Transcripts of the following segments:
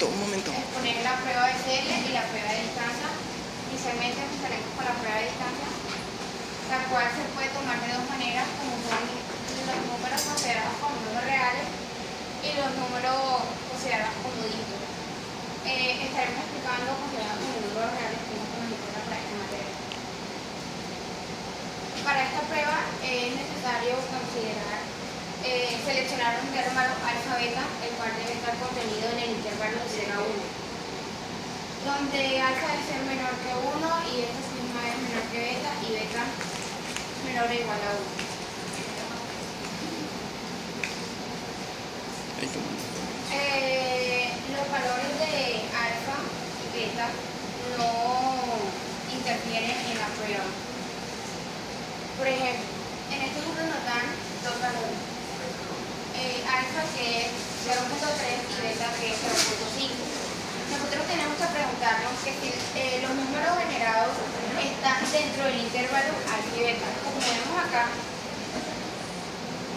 exponer la prueba de serie y la prueba de distancia. Inicialmente empezaremos con la prueba de distancia, la cual se puede tomar de dos maneras, como son los números considerados como números reales y los números considerados como dígitos. Estaremos explicando considerados como números reales que no nos importa para esta materia. Para esta prueba es necesario considerar seleccionar un intervalo alfa beta, el cual debe estar contenido en el intervalo de 0 a 1, donde alfa debe ser menor que 1 y esta misma es menor que beta y beta menor o igual a 1. Los valores de alfa y beta no interfieren en la prueba. Por ejemplo, en este ejemplo nos dan dos valores. Alfa que es 0.3 y beta que es 0.5. Nosotros tenemos que preguntarnos que si los números generados están dentro del intervalo alfa y beta. Como vemos acá,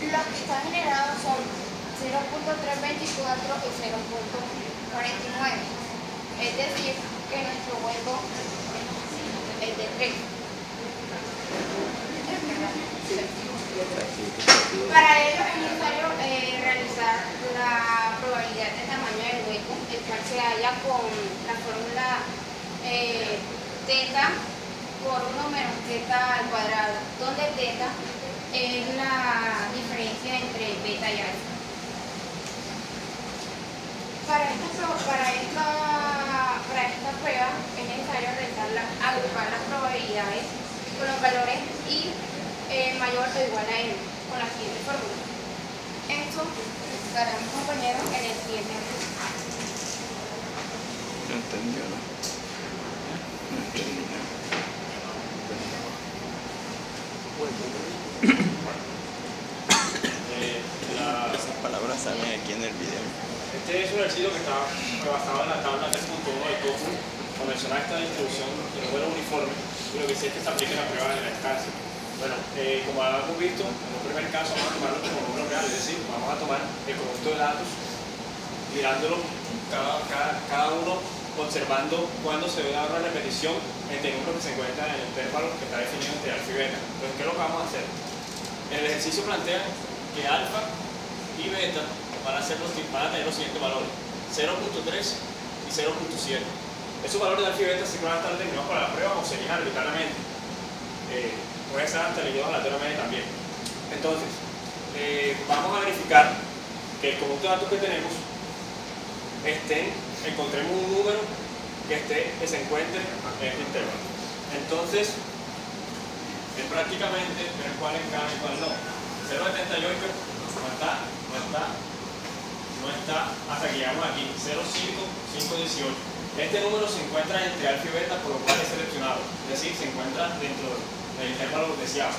los que están generados son 0.324 y 0.49. Es decir, que nuestro hueco es de 3. Para ello es necesario realizar la probabilidad de tamaño del hueco, el cual se halla con la fórmula teta por 1 menos teta al cuadrado, donde teta es la diferencia entre beta y alfa. Para esta prueba es necesario agrupar las probabilidades con los valores y mayor o igual a n, con la siguiente fórmula. Esto lo explicará mi compañero en el siguiente ejemplo. No entendió, ¿no? No entendí nada. Esas palabras salen aquí en el video. Este es un ejercicio que está basado en la tabla 3.1 de TOEFL. Para mencionar esta distribución de números uniformes, y lo que sí es que se aplica en la prueba de la distancia. Bueno, como hemos visto, en un primer caso vamos a tomarlo como número real, es decir, vamos a tomar el conjunto de datos, mirándolo cada uno, observando cuándo se ve dar una repetición entre el número que se encuentra en el intervalo que está definido entre alfa y beta. Entonces, ¿qué es lo que vamos a hacer? En el ejercicio plantea que alfa y beta van a tener los siguientes valores: 0.3 y 0.7. Esos valores de alfa y beta sí van a estar determinados para la prueba o se eligen arbitrariamente. Puede ser hasta elegidos aleatoriamente también. Entonces, vamos a verificar que el conjunto de datos que tenemos encontremos un número que se encuentre en este intervalo. Entonces, es prácticamente ver cuál encaja y cuál no. 0.78 no está hasta que llegamos aquí. 0.518. Este número se encuentra entre alfa y beta, por lo cual es seleccionado, es decir, se encuentra dentro del intervalo deseado.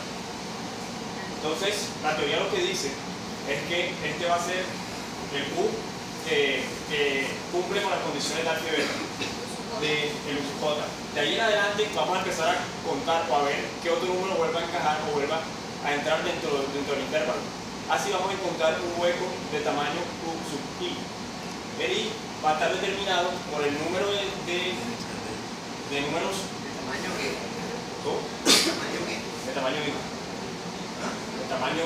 Entonces, la teoría lo que dice es que este va a ser el U que cumple con las condiciones de alfa y beta del UJ. De ahí en adelante vamos a empezar a contar o a ver qué otro número vuelva a encajar o vuelva a entrar dentro del intervalo. Así vamos a encontrar un hueco de tamaño U sub I. El I va a estar determinado por el número de números. ¿De tamaño qué? ¿Cómo? ¿De tamaño qué? De tamaño I. De tamaño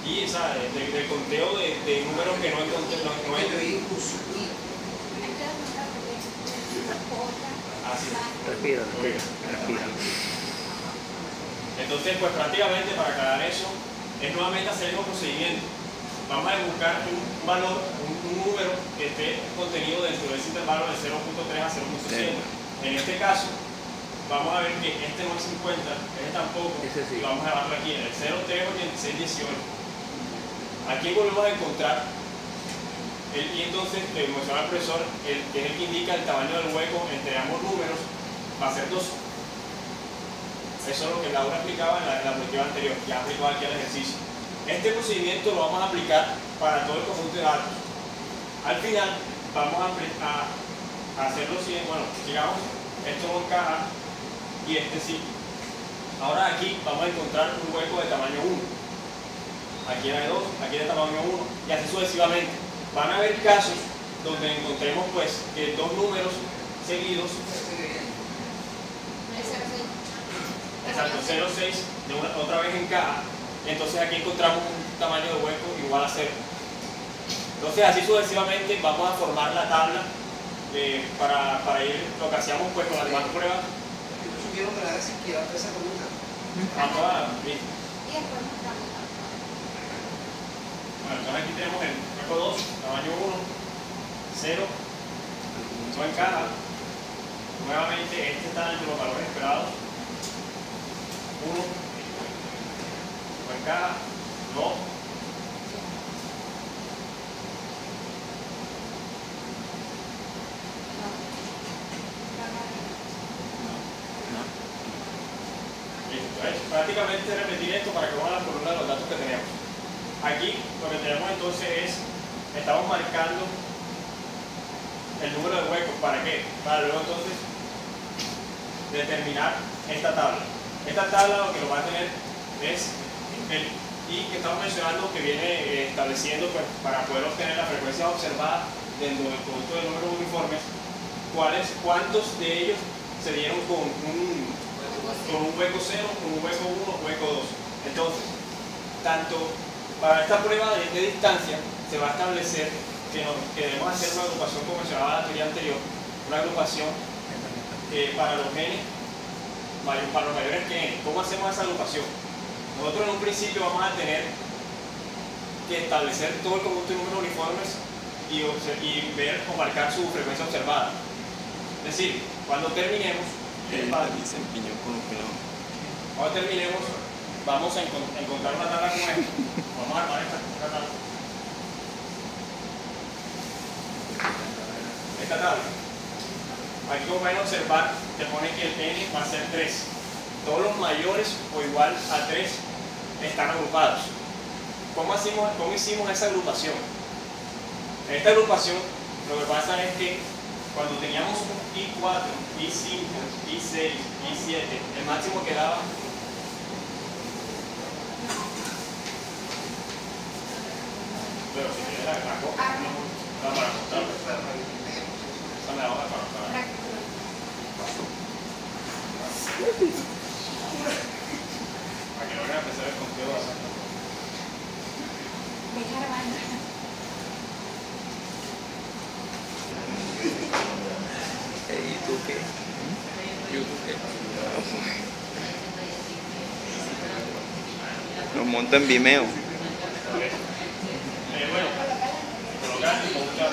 I, o sea, del conteo de números que no encontré. Respira. Entonces, pues prácticamente para aclarar eso, es nuevamente hacer el mismo procedimiento. Vamos a buscar un valor, un número que esté contenido dentro de ese intervalo de 0.3 a 0.7. En este caso, vamos a ver que este no se encuentra, este tampoco, Sí. y vamos a llevarlo aquí en el 0.38618. Aquí volvemos a encontrar, y entonces le menciona al profesor, que es el que indica el tamaño del hueco entre ambos números, va a ser 2. Eso es lo que Laura aplicaba en la diapositiva anterior, ya aplicó aquí al ejercicio. Este procedimiento lo vamos a aplicar para todo el conjunto de datos. Al final vamos a hacer lo siguiente. Bueno, digamos, esto no encaja y este sí. Ahora aquí vamos a encontrar un hueco de tamaño 1. Aquí era de 2, aquí de tamaño 1 y así sucesivamente. Van a haber casos donde encontremos pues que dos números seguidos, exacto, 0,6 otra vez encaja, entonces aquí encontramos un tamaño de hueco igual a 0. Entonces así sucesivamente vamos a formar la tabla para ir lo que hacíamos pues con las demás pruebas. Yo sugiero que la hagas siquiera esa columna. Vamos a abrir. Y después mostramos. Bueno, entonces aquí tenemos el hueco 2, tamaño 1, 0, no encaja. Nuevamente este está entre los valores esperados. 1, no encaja, 2. Prácticamente repetir esto para que vean las columnas de los datos que tenemos. Aquí lo que tenemos entonces es, estamos marcando el número de huecos. ¿Para qué? Para luego entonces determinar esta tabla. Esta tabla lo que lo va a tener es el I que estamos mencionando, que viene estableciendo pues, para poder obtener las frecuencias observadas dentro del producto de números uniformes, cuántos de ellos se dieron con un hueco 0, con un hueco 1, hueco 2. Entonces, tanto para esta prueba de distancia se va a establecer que debemos hacer una agrupación como mencionaba en la teoría anterior, una agrupación para los genes, para los mayores que n. ¿Cómo hacemos esa agrupación? Nosotros en un principio vamos a tener que establecer todo el conjunto de números uniformes y ver o marcar su frecuencia observada. Es decir, cuando terminemos, cuando terminemos, vamos a encontrar una tabla como esta. Vamos a armar esta tabla. Esta tabla. Aquí como pueden observar, te pone que el n va a ser 3. Todos los mayores o igual a 3 están agrupados. ¿Cómo hicimos esa agrupación? En esta agrupación lo que pasa es que cuando teníamos un I4, I5, I6, I7, el máximo que daba pero si quieres la copa, no para mostrarlo. Esa me la voy a para que no vayan a empezar el conteo de esa. ¿Y tú qué? ¿YouTube qué? Lo monto en Vimeo. Bueno, colocar y buscar.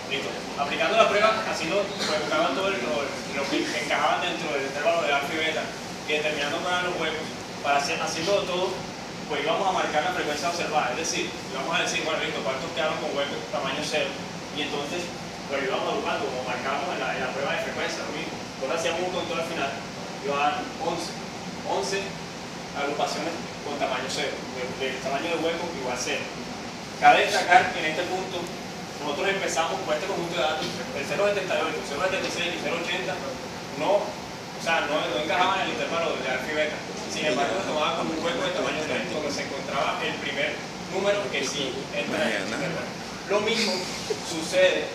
Listo. Aplicando la prueba, haciendo, pues buscaban todo lo que encajaban dentro del intervalo de alfa y beta, y determinando para los huecos, haciendo todo, pues íbamos a marcar la frecuencia observada. Es decir, íbamos a decir, bueno, listo, cuántos quedaron con huecos tamaño 0, y entonces lo íbamos agrupando, como marcábamos en la prueba de frecuencia, lo mismo. Entonces hacíamos un control al final, iba a dar 11 agrupaciones con tamaño 0, del tamaño de hueco igual 0. Cabe destacar que en este punto nosotros empezamos con este conjunto de datos, el 0.78, 0.76 y 0.80 no encajaban en el intervalo de alfa y beta. Sin embargo, se tomaba como un hueco de tamaño 3, donde se encontraba el primer número que sí entra en el intervalo. Lo mismo sucede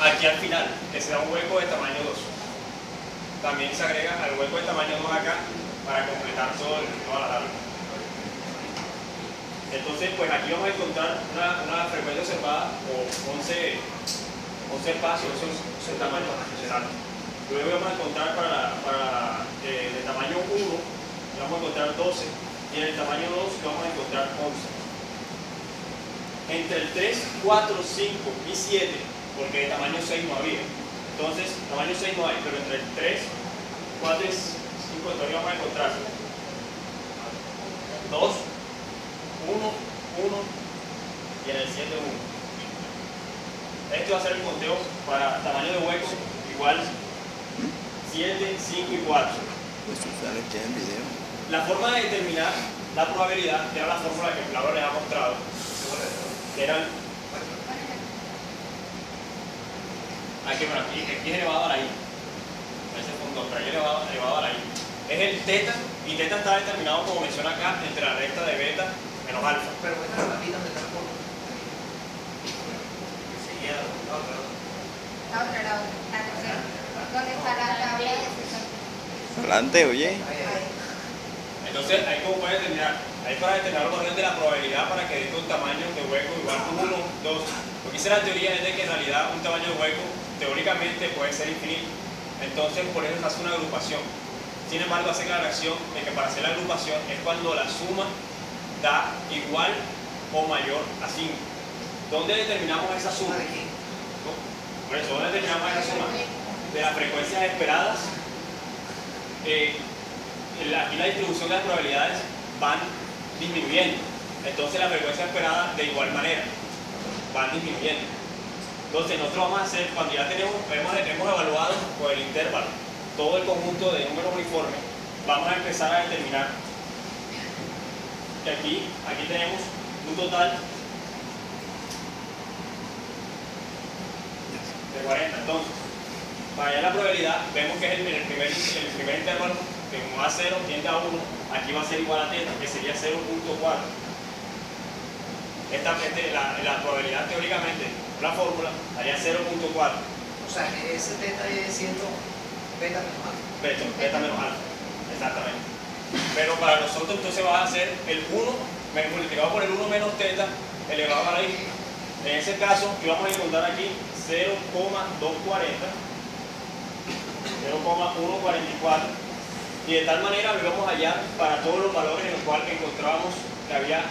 aquí al final, que se da un hueco de tamaño 2. También se agrega al hueco de tamaño 2 acá para completar toda la tabla. Entonces, pues aquí vamos a encontrar una frecuencia observada o 11 espacios, 11 tamaños. Exacto. Luego vamos a encontrar para el tamaño 1, vamos a encontrar 12, y en el tamaño 2 vamos a encontrar 11. Entre el 3, 4, 5 y 7, porque de tamaño 6 no había. Entonces, tamaño 6 no hay, pero entre el 3, 4 y 5 todavía vamos a encontrar 2, 1, 1 y en el 7, 1. Este va a ser el conteo para tamaño de hueco igual 7, 5 y 4. Pues ustedes quieren video. La forma de determinar la probabilidad era la fórmula que Laura les ha mostrado. Eran aquí es elevado a la i. Ese punto, pero aquí elevado a la i. Es el teta, y teta está determinado, como menciona acá, entre la recta de beta menos alfa. Pero esta es la vida de tal forma. Adelante, oye. Entonces, ahí como puedes determinar, ahí para determinar los valores de la probabilidad para que dé un tamaño de hueco igual a 1, 2. Lo que dice la teoría es de que en realidad un tamaño de hueco teóricamente puede ser infinito. Entonces, por eso se hace una agrupación. Sin embargo, hace la aclaración de que para hacer la agrupación es cuando la suma da igual o mayor a 5. ¿Dónde determinamos esa suma? Por eso, ¿dónde determinamos esa suma? De las frecuencias esperadas. Aquí la distribución de las probabilidades van disminuyendo. Entonces la frecuencia esperada de igual manera van disminuyendo. Entonces nosotros vamos a hacer, cuando ya hemos evaluado por el intervalo todo el conjunto de números uniformes, vamos a empezar a determinar que aquí tenemos un total de 40. Entonces, para hallar la probabilidad, vemos que es el primer intervalo, que como A0 tiende a 1, aquí va a ser igual a θ, que sería 0.4. La probabilidad teóricamente, la fórmula, haría 0.4. O sea, que ese teta viene siendo beta menos alfa. Beta menos alfa, exactamente. Pero para nosotros entonces va a ser el 1 multiplicado por el 1 menos θ elevado a la i. En ese caso, íbamos a encontrar aquí 0,240, 0,144. Y de tal manera íbamos a hallar para todos los valores en los cuales encontrábamos que había.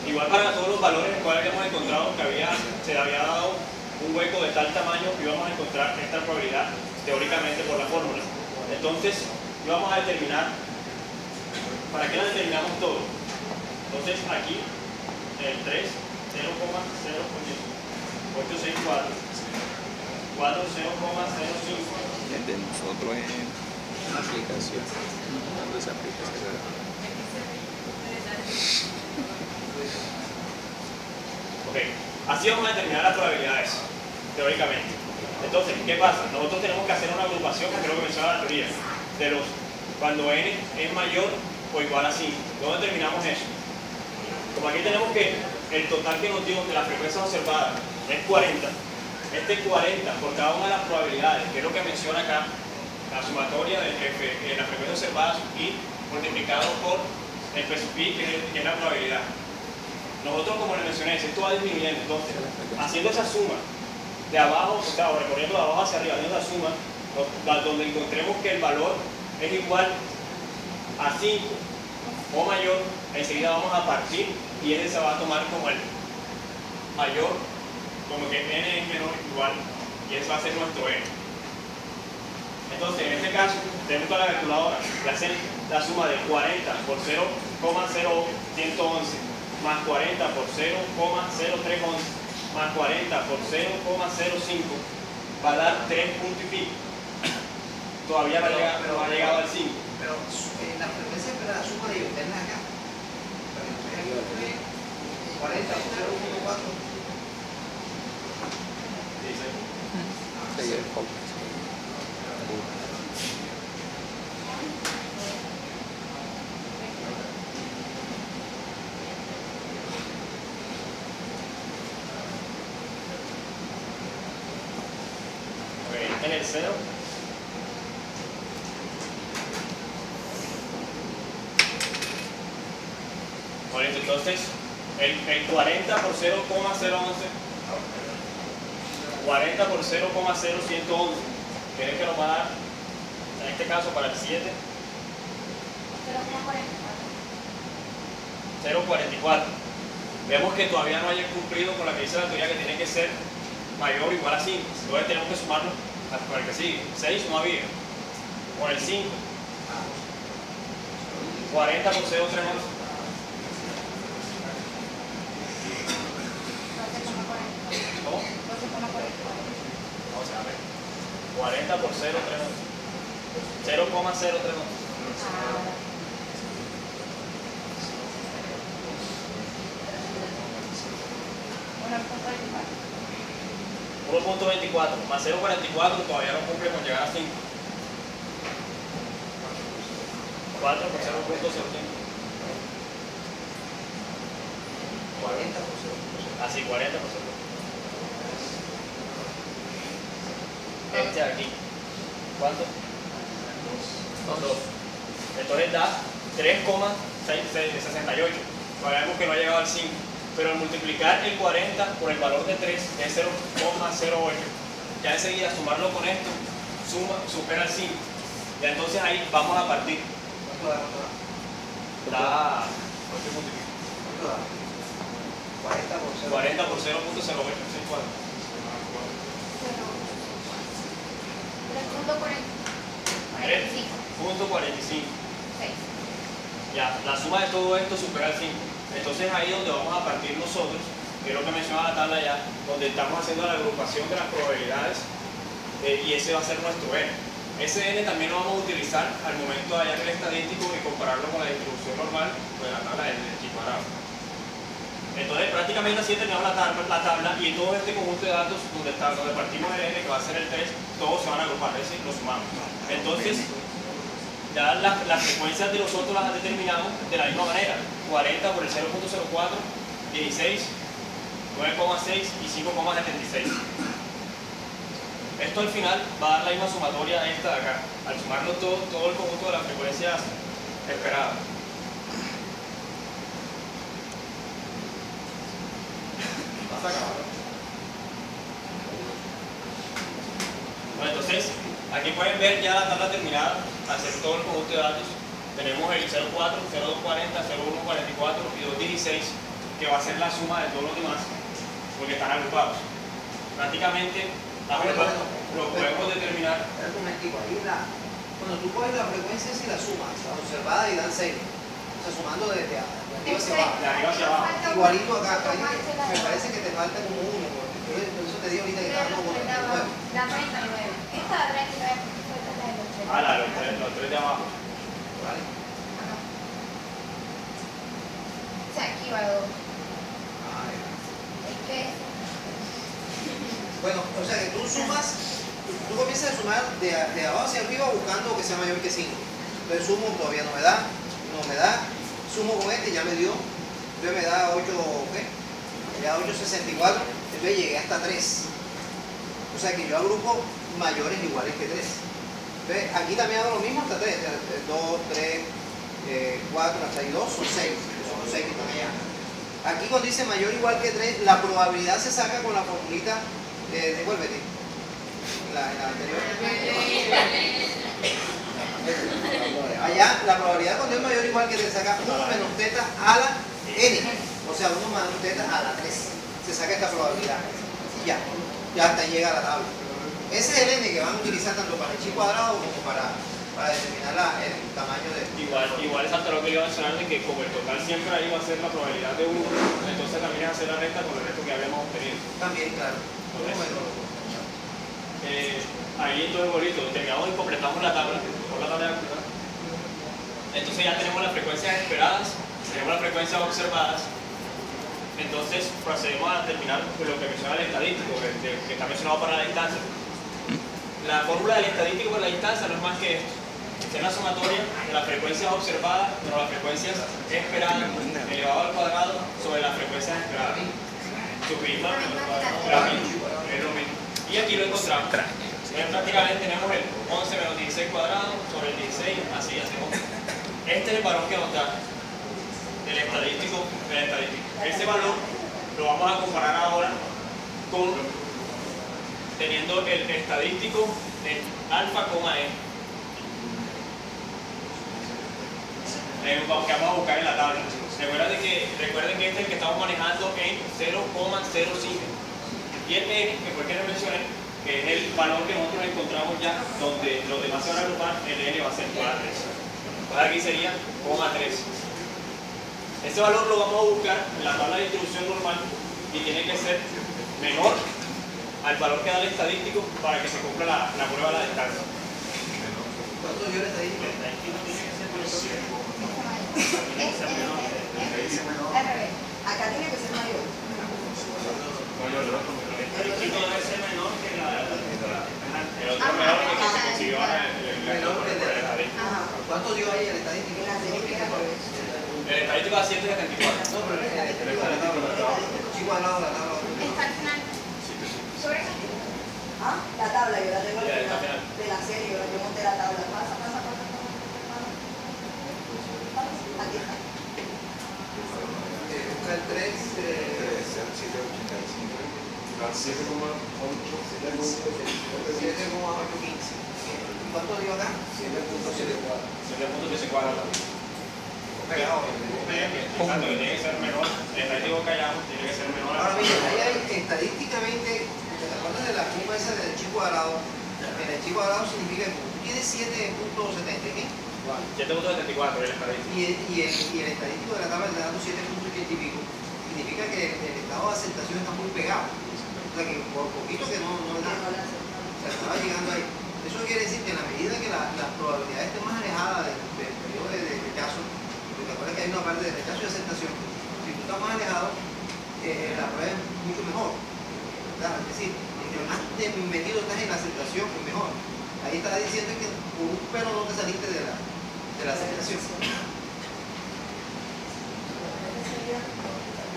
Igual para todos los valores en los cuales habíamos encontrado que se le había dado un hueco de tal tamaño, íbamos a encontrar esta probabilidad teóricamente por la fórmula. Entonces íbamos a determinar, ¿para qué la determinamos todo? Entonces aquí el 3, 0,0864, 4, 0,05. El de nosotros es una aplicación. ¿Dónde se aplica ese programa? Ok, así vamos a determinar las probabilidades, teóricamente. Entonces, ¿qué pasa? Nosotros tenemos que hacer una agrupación, que creo que menciona la teoría, de los cuando n es mayor o igual a 5. ¿Dónde determinamos eso? Como aquí tenemos que el total que nos dio de las frecuencias observadas es 40, este 40 por cada una de las probabilidades, que es lo que menciona acá, la sumatoria de las frecuencias observadas y multiplicado por el peso pi, que es la probabilidad. Nosotros, como les mencioné, esto va disminuyendo. Entonces, haciendo esa suma de abajo, o sea, recorriendo de abajo hacia arriba, haciendo esa suma, donde encontremos que el valor es igual a 5 o mayor, enseguida vamos a partir y ese se va a tomar como el mayor, como que n es menor o igual, y ese va a ser nuestro n. Entonces, en este caso, tenemos con la calculadora que hacer la suma de 40 por 0,0111 más 40 por 0,0311 más 40 por 0,05 va a dar 3 puntos y pico. Todavía no ha llegado al 5. Pero la frecuencia de la suma de ellos, tenla acá. 40 por 0.4. Dice. Sí, el foco. En el 0. Bueno, entonces, el 40 por 0,011, 40 por 0,0111, que es el que nos va a dar, en este caso para el 7, 0,44. Vemos que todavía no haya cumplido con la que dice la teoría que tiene que ser mayor o igual a 5. Entonces tenemos que sumarlo para el que sigue. 6 no había. Con el 5. 40 por 0,311. ¿Cómo? Vamos a ver. 40 por 0,311. 0,031. 1.24 más 0.44 todavía no cumple con llegar a 5. 4 por 0.05. 40 por 0.0. Así, 40 por 0. Este de aquí. ¿Cuánto? 2. Entonces da 3,68. Sabemos que no ha llegado al 5. Pero al multiplicar el 40 por el valor de 3, que es 0,08, ya enseguida sumarlo con esto, supera el 5. Ya entonces ahí vamos a partir. ¿Cuánto da? Da, ¿Cuánto da? 40 por 0. 40 por 0.08, 3.45. Ya, la suma de todo esto supera el 5. Entonces ahí es donde vamos a partir nosotros, que es lo que mencionaba la tabla ya, donde estamos haciendo la agrupación de las probabilidades y ese va a ser nuestro n. Ese n también lo vamos a utilizar al momento de hallar el estadístico y compararlo con la distribución normal de la tabla del chi cuadrado. Entonces prácticamente así terminamos la tabla y todo este conjunto de datos donde partimos el n, que va a ser el 3, todos se van a agrupar, es decir, los sumamos. Entonces ya las frecuencias de nosotros las determinamos de la misma manera. 40 por el 0.04, 16, 9,6 y 5,76. Esto al final va a dar la misma sumatoria a esta de acá, al sumarlo todo el conjunto de las frecuencias esperadas. ¿Vas a acabar? Bueno, entonces, aquí pueden ver ya la tabla terminada, hacer todo el conjunto de datos. Tenemos el 0.4, 0.240, 0.144 y 2.16, que va a ser la suma de todos los demás, porque están agrupados. Prácticamente, lo podemos determinar. Espera un momentico, ahí cuando tú coges la frecuencia y la sumas, la observada y dan 6. O sea, sumando desde arriba hacia abajo. De arriba hacia abajo. Igualito acá, me parece que te falta como uno, por eso te digo ahorita que está como 9. La 39. Esta la 39 porque fue la de los 3. Ah, los tres de abajo. ¿Vale? O sea, aquí va 2. Es que... Bueno, o sea que tú sumas, tú comienzas a sumar de abajo hacia arriba buscando que sea mayor que 5. Entonces sumo, todavía no me da, sumo con este, ya me dio, entonces me da 8, ¿qué? Me da 8,64, entonces llegué hasta 3. O sea que yo agrupo mayores iguales que 3. Entonces aquí también hago lo mismo hasta 3, 2, 3, 4, hasta ahí 2, son 6, son los 6 que están allá. Aquí cuando dice mayor o igual que 3, la probabilidad se saca con la formulita, devuélvete, la anterior. Allá la probabilidad cuando es mayor o igual que 3 saca 1 menos teta a la n, o sea 1 menos teta a la 3, se saca esta probabilidad y ya hasta llega a la tabla. Ese es el n que van a utilizar tanto para el chi cuadrado como para determinar el tamaño de... Igual es hasta lo que iba a mencionar de que como el total siempre ahí va a ser la probabilidad de 1, entonces también es hacer la resta con el resto que habíamos obtenido. También, claro. Ahí entonces bonito, terminamos y completamos la tabla, por la tabla de actividad. Entonces ya tenemos las frecuencias esperadas, tenemos las frecuencias observadas. Entonces procedemos a terminar con lo que menciona el estadístico, que está mencionado para la distancia. La fórmula del estadístico para la distancia no es más que esto. Es la sumatoria de las frecuencias observadas menos las frecuencias esperadas elevado al cuadrado sobre las frecuencias esperadas. Subimos es lo mismo. Y aquí lo encontramos. Entonces, prácticamente tenemos el 11 menos 16 cuadrado sobre el 16, así hacemos. Este es el valor que nos da del estadístico. Ese valor lo vamos a comparar ahora con teniendo el estadístico en alfa, e. Que vamos a buscar en la tabla. Recuerden que este es el que estamos manejando en 0,05. Y el n, que fue el que les mencioné, que es el valor que nosotros encontramos ya, donde los demás se van a agrupar, el n va a ser 4. Entonces aquí sería 0,3. Ese valor lo vamos a buscar en la tabla de distribución normal y tiene que ser menor al valor que da el estadístico para que se cumpla la prueba de la distancia. ¿Cuánto dio el estadístico? Al revés. Acá tiene que ser mayor. El estadístico debe ser menor que el otro menor que se consiguió el estadístico. ¿Cuánto dio dio ahí el estadístico. En la serie que era al revés. El estadístico da 174. No, pero el estadístico de la tabla. Chico al lado de la tabla. Está al final. Sobre esa. Ah, la tabla, yo la tengo al Ya, está final final. de la serie, yo monté la tabla. Pasa. Aquí está. Busca el 3. 7,815. ¿Cuánto dio acá? 7,74. 7.74. Pegado. Exacto, que tiene que ser menor. El estadístico que hayamos tiene que ser menor. Ahora mira, ahí hay estadísticamente, ¿te acuerdas de la suma esa del chico cuadrado? El chico cuadrado significa que tú tienes 7,70, ¿qué? 7.74 el estadístico. Y el estadístico de la tabla de datos 7,80 y pico significa que el estado de aceptación está muy pegado. O sea que por poquito que no es nada. O sea, estaba llegando ahí. Eso quiere decir que en la medida que las probabilidades estén más alejadas del periodo de rechazo, porque acuerdas que hay una parte de rechazo y aceptación, si tú estás más alejado, la prueba es mucho mejor. ¿Verdad? Es decir, entre más metido estás en la aceptación, pues mejor. Ahí estás diciendo que por un pelo no te saliste de la aceptación.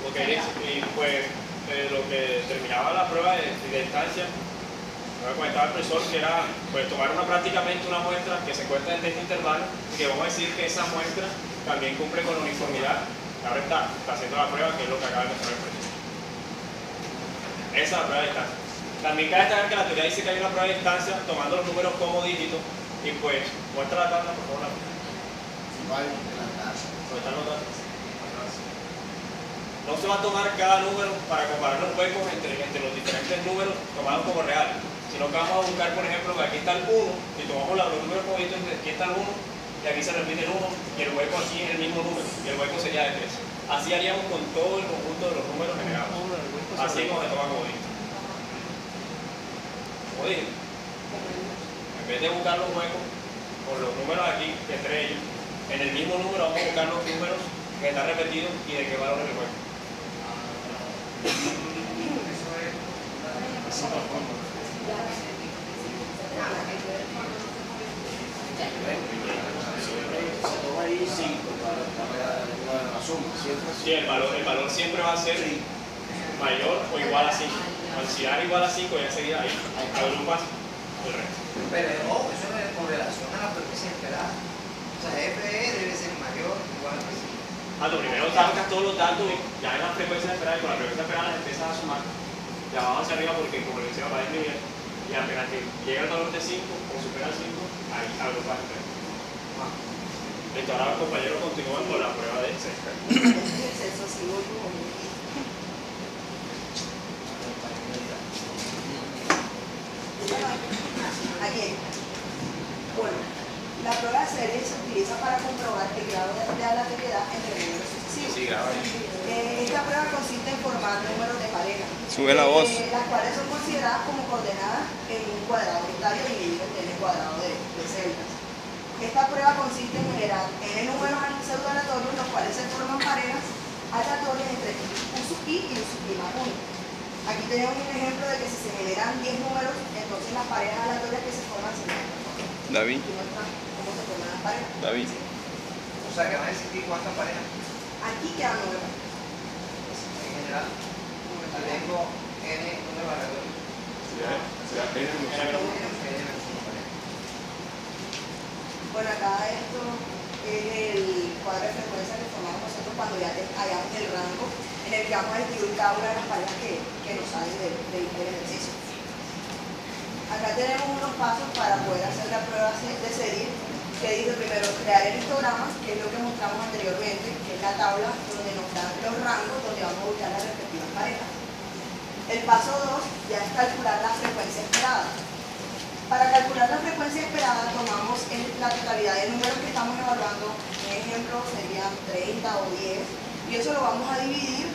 Ok, y pues lo que terminaba la prueba de distancia, me comentaba el profesor que era pues, tomar prácticamente una muestra que se encuentra en este intervalo, que vamos a decir que esa muestra también cumple con la uniformidad. Ahora está haciendo la prueba, que es lo que acaba de mostrar el profesor. Esa es la prueba de distancia. También cabe destacar que la teoría dice que hay una prueba de distancia tomando los números como dígitos, y pues muestra la tabla, por favor. ¿Dónde están los datos? No se va a tomar cada número para comparar los huecos entre los diferentes números tomados como reales, sino que vamos a buscar, por ejemplo, que aquí está el 1, si tomamos los números como dígitos, aquí está el 1, y aquí se repite el 1, y el hueco aquí es el mismo número, y el hueco sería de 3. Así haríamos con todo el conjunto de los números generados. Así es como se toma como dígito. Como dije, en vez de buscar los huecos con los números aquí, entre ellos, en el mismo número vamos a buscar los números que están repetidos y de qué valor es el hueco. Sí, el valor siempre va a ser mayor o igual a 5. Si da igual a 5, ya enseguida ahí agrupas el resto. Pero ojo, eso es con relación a la frecuencia esperada. O sea, FE debe ser mayor o igual a 5. Lo primero sacas todos los datos y ya en la frecuencia esperada, y con la frecuencia esperada las empiezas a sumar. Ya vamos hacia arriba porque, como le decía, va a disminuir. Y apenas que llega el valor de 5 o supera el 5, ahí agrupas el resto. Listo, ahora los compañeros continúan con la prueba de Sesca. Aquí. Bueno, la prueba de serie se utiliza para comprobar el grado de aleatoriedad entre números sucesivos. Sí, graba ahí. Esta prueba consiste en formar números de pareja, Sube la voz. las cuales son consideradas como coordenadas en un cuadrado unitario dividido en n cuadrado de celdas. Esta prueba consiste en generar n números pseudoaleatorios, los cuales se forman parejas aleatorias entre un sub i y un sub i más 1. Aquí tenemos un ejemplo de que si se generan 10 números, entonces las parejas aleatorias que se forman serían. David. Aquí muestra cómo se forman las parejas. David. O sea, que van a existir cuántas parejas. Aquí quedan 9. En general, tengo n números aleatorios. Bueno, acá esto es el cuadro de frecuencia que formamos nosotros cuando ya hayamos el rango en el que vamos a distribuir cada una de las parejas que nos salen del ejercicio. Acá tenemos unos pasos para poder hacer la prueba de serie, que dice primero crear el histograma, que es lo que mostramos anteriormente, que es la tabla donde nos dan los rangos donde vamos a buscar las respectivas parejas. El paso 2 ya es calcular la frecuencia esperada. Para calcular la frecuencia esperada tomamos la totalidad de números que estamos evaluando, en ejemplo serían 30 o 10, y eso lo vamos a dividir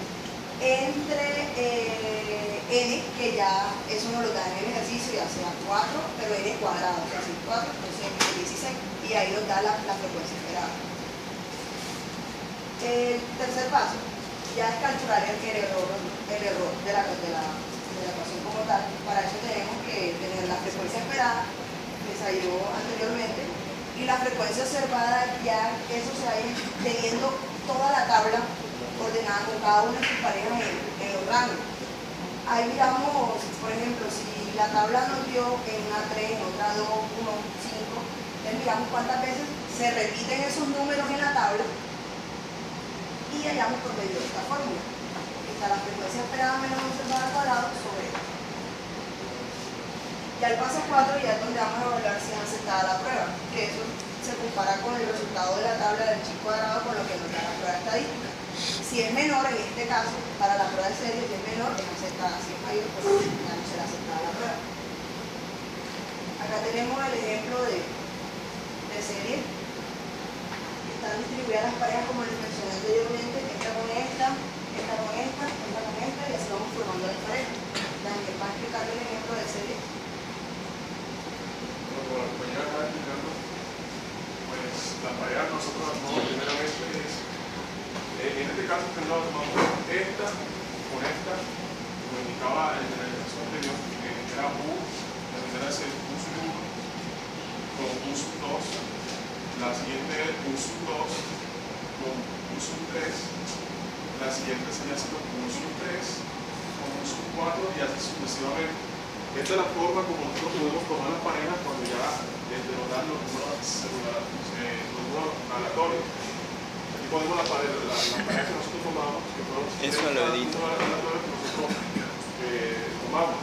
entre n, que ya eso nos lo da en el ejercicio, ya sea 4, pero n cuadrado, o sea, 4 por 16, y ahí nos da la frecuencia esperada. El tercer paso ya es calcular el error de la ecuación como tal. Para eso tenemos que tener la frecuencia esperada, que salió anteriormente, Y la frecuencia observada ya, eso se va a ir teniendo toda la tabla ordenada con cada una de sus parejas en los rangos. Ahí miramos, por ejemplo, si la tabla nos dio en una 3, en otra 2, 1, 5, entonces miramos cuántas veces se repiten esos números en la tabla y hallamos por medio de esta fórmula. Está la frecuencia esperada menos observada al cuadrado sobre esto. Ya el paso 4 ya es donde vamos a evaluar si es aceptada la prueba, que eso se compara con el resultado de la tabla del chi cuadrado con lo que nos da la prueba estadística. Si es menor, en este caso, para la prueba de serie, si es menor, es aceptada. Si es mayor, pues ya no será aceptada la prueba. Acá tenemos el ejemplo de serie. Están distribuidas las parejas como les mencioné anteriormente, esta con esta, esta con esta, esta con esta, y así vamos formando las parejas. Daniel va a explicarle el ejemplo de serie. Como la compañera estaba explicando, pues la pareja nosotros armamos primeramente es, en este caso tomamos esta con esta, como indicaba en la ilustración anterior, que era U, la primera es el U sub 1 con U sub 2, la siguiente es U sub 2 con U sub 3, la siguiente sería así con U sub 3 con U sub 4 y así sucesivamente. Esta es la forma como nosotros podemos tomar las parejas cuando ya nos dan los números aleatorios. Aquí ponemos las parejas que nosotros tomamos, que fueron eso lo edito. aleatorios que nosotros tomamos.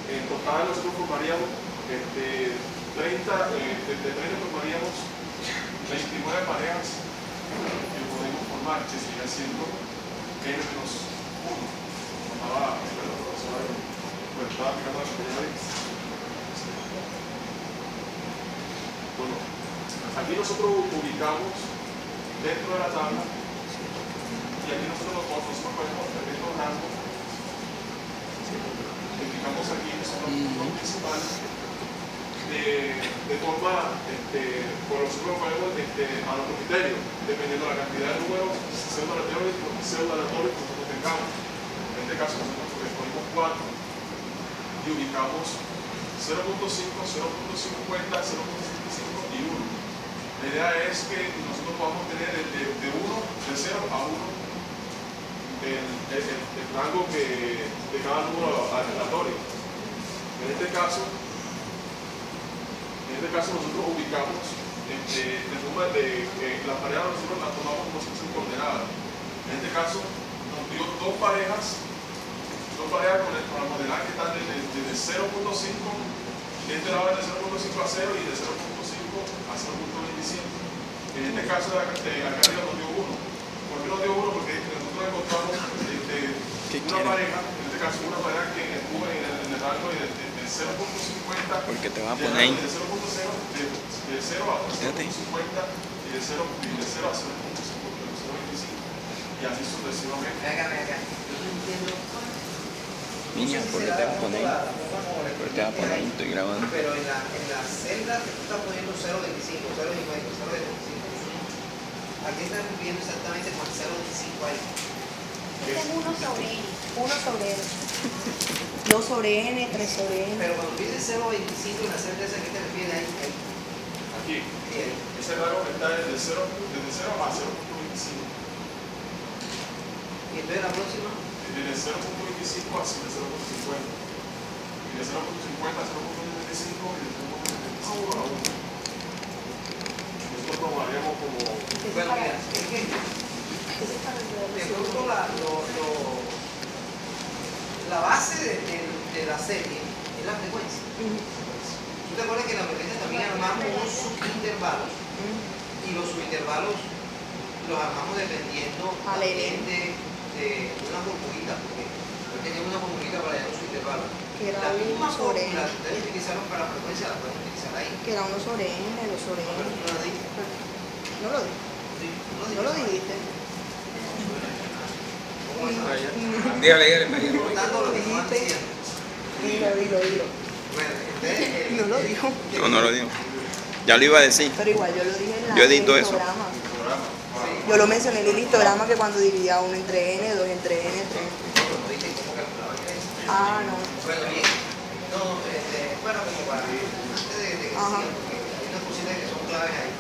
En total nosotros formaríamos de 30 formaríamos 29 parejas que podemos formar, que sigue siendo n menos 1. Estaba aplicando la compañera de... Bueno, aquí nosotros ubicamos dentro de la tabla y aquí nosotros podemos ver estos rangos. Indicamos aquí que son los puntos principales de forma, por nosotros podemos a nuestro criterio, dependiendo de la cantidad de números pseudo-aleatorios que nosotros tengamos. En este caso nosotros ponemos 4 y ubicamos 0.5, 0.50, 0.75 y 1. La idea es que nosotros podamos tener de 0 a 1 el rango de cada número aleatorio. En este caso nosotros ubicamos el número de las parejas nosotros las tomamos como si fuesen coordenadas. En este caso nos dio dos parejas con la coordenada que están desde 0.5, de este lado de 0.5 a 0 y de 0.5 a 0.25. En este caso acá arriba nos dio 1. ¿Por qué nos dio 1? Porque nosotros encontramos una pareja, en este caso una pareja que estuvo en el rango de 0.50, porque te va a poner ahí. De 0.0 de 0 a 0.50 y de 0 a 0.25 y así sucesivamente. Venga, yo no entiendo. Niña, ¿por qué te vas a poner ahí? ¿Por qué te vas a poner ahí? Estoy grabando. Pero en la celda te estás poniendo 0.25, 0.50, 0.25. Aquí estás viendo exactamente con 0.25 ahí. Este es 1 sobre n. 1 sobre n. 2 sobre n, 3 sobre n. Pero cuando dices 0.25 en la celda esa, ¿a qué te refieres ahí? Aquí, Sí, ahí. ese rango está desde 0 a 0.25. Y entonces la próxima. Desde 0.25 a 0.50. Y de 0.50 a 0.25 y de 0.25 a 1. Nosotros tomaríamos como... Bueno, mira, es que de pronto la base de la serie es la frecuencia. ¿Tú te acuerdas que en la frecuencia también armamos unos subintervalos? Y los subintervalos los armamos dependiendo también de una formulita, porque hoy teníamos una formulita para los subintervalos. La misma fórmula que ustedes utilizaron para la frecuencia la pueden utilizar ahí. Que era 1 sobre n, 2 sobre No, pero n. tú no la dijiste. No lo dije. Sí, No lo dijiste. ¿Cómo es? Dígale. Importando lo que estaban diciendo. Dilo. Bueno, entonces, No lo dijo. Yo no lo digo. Ya lo iba a decir. Pero igual yo lo dije en Yo edito en el eso. histograma. Yo lo mencioné en el histograma que cuando dividía 1 entre n, 2 entre n, 3 entre n. no dije cómo calculaba eso. Ah, no. Bueno, bien. No, bueno, como para antes de que sigan, porque hay unas cositas que son claves ahí.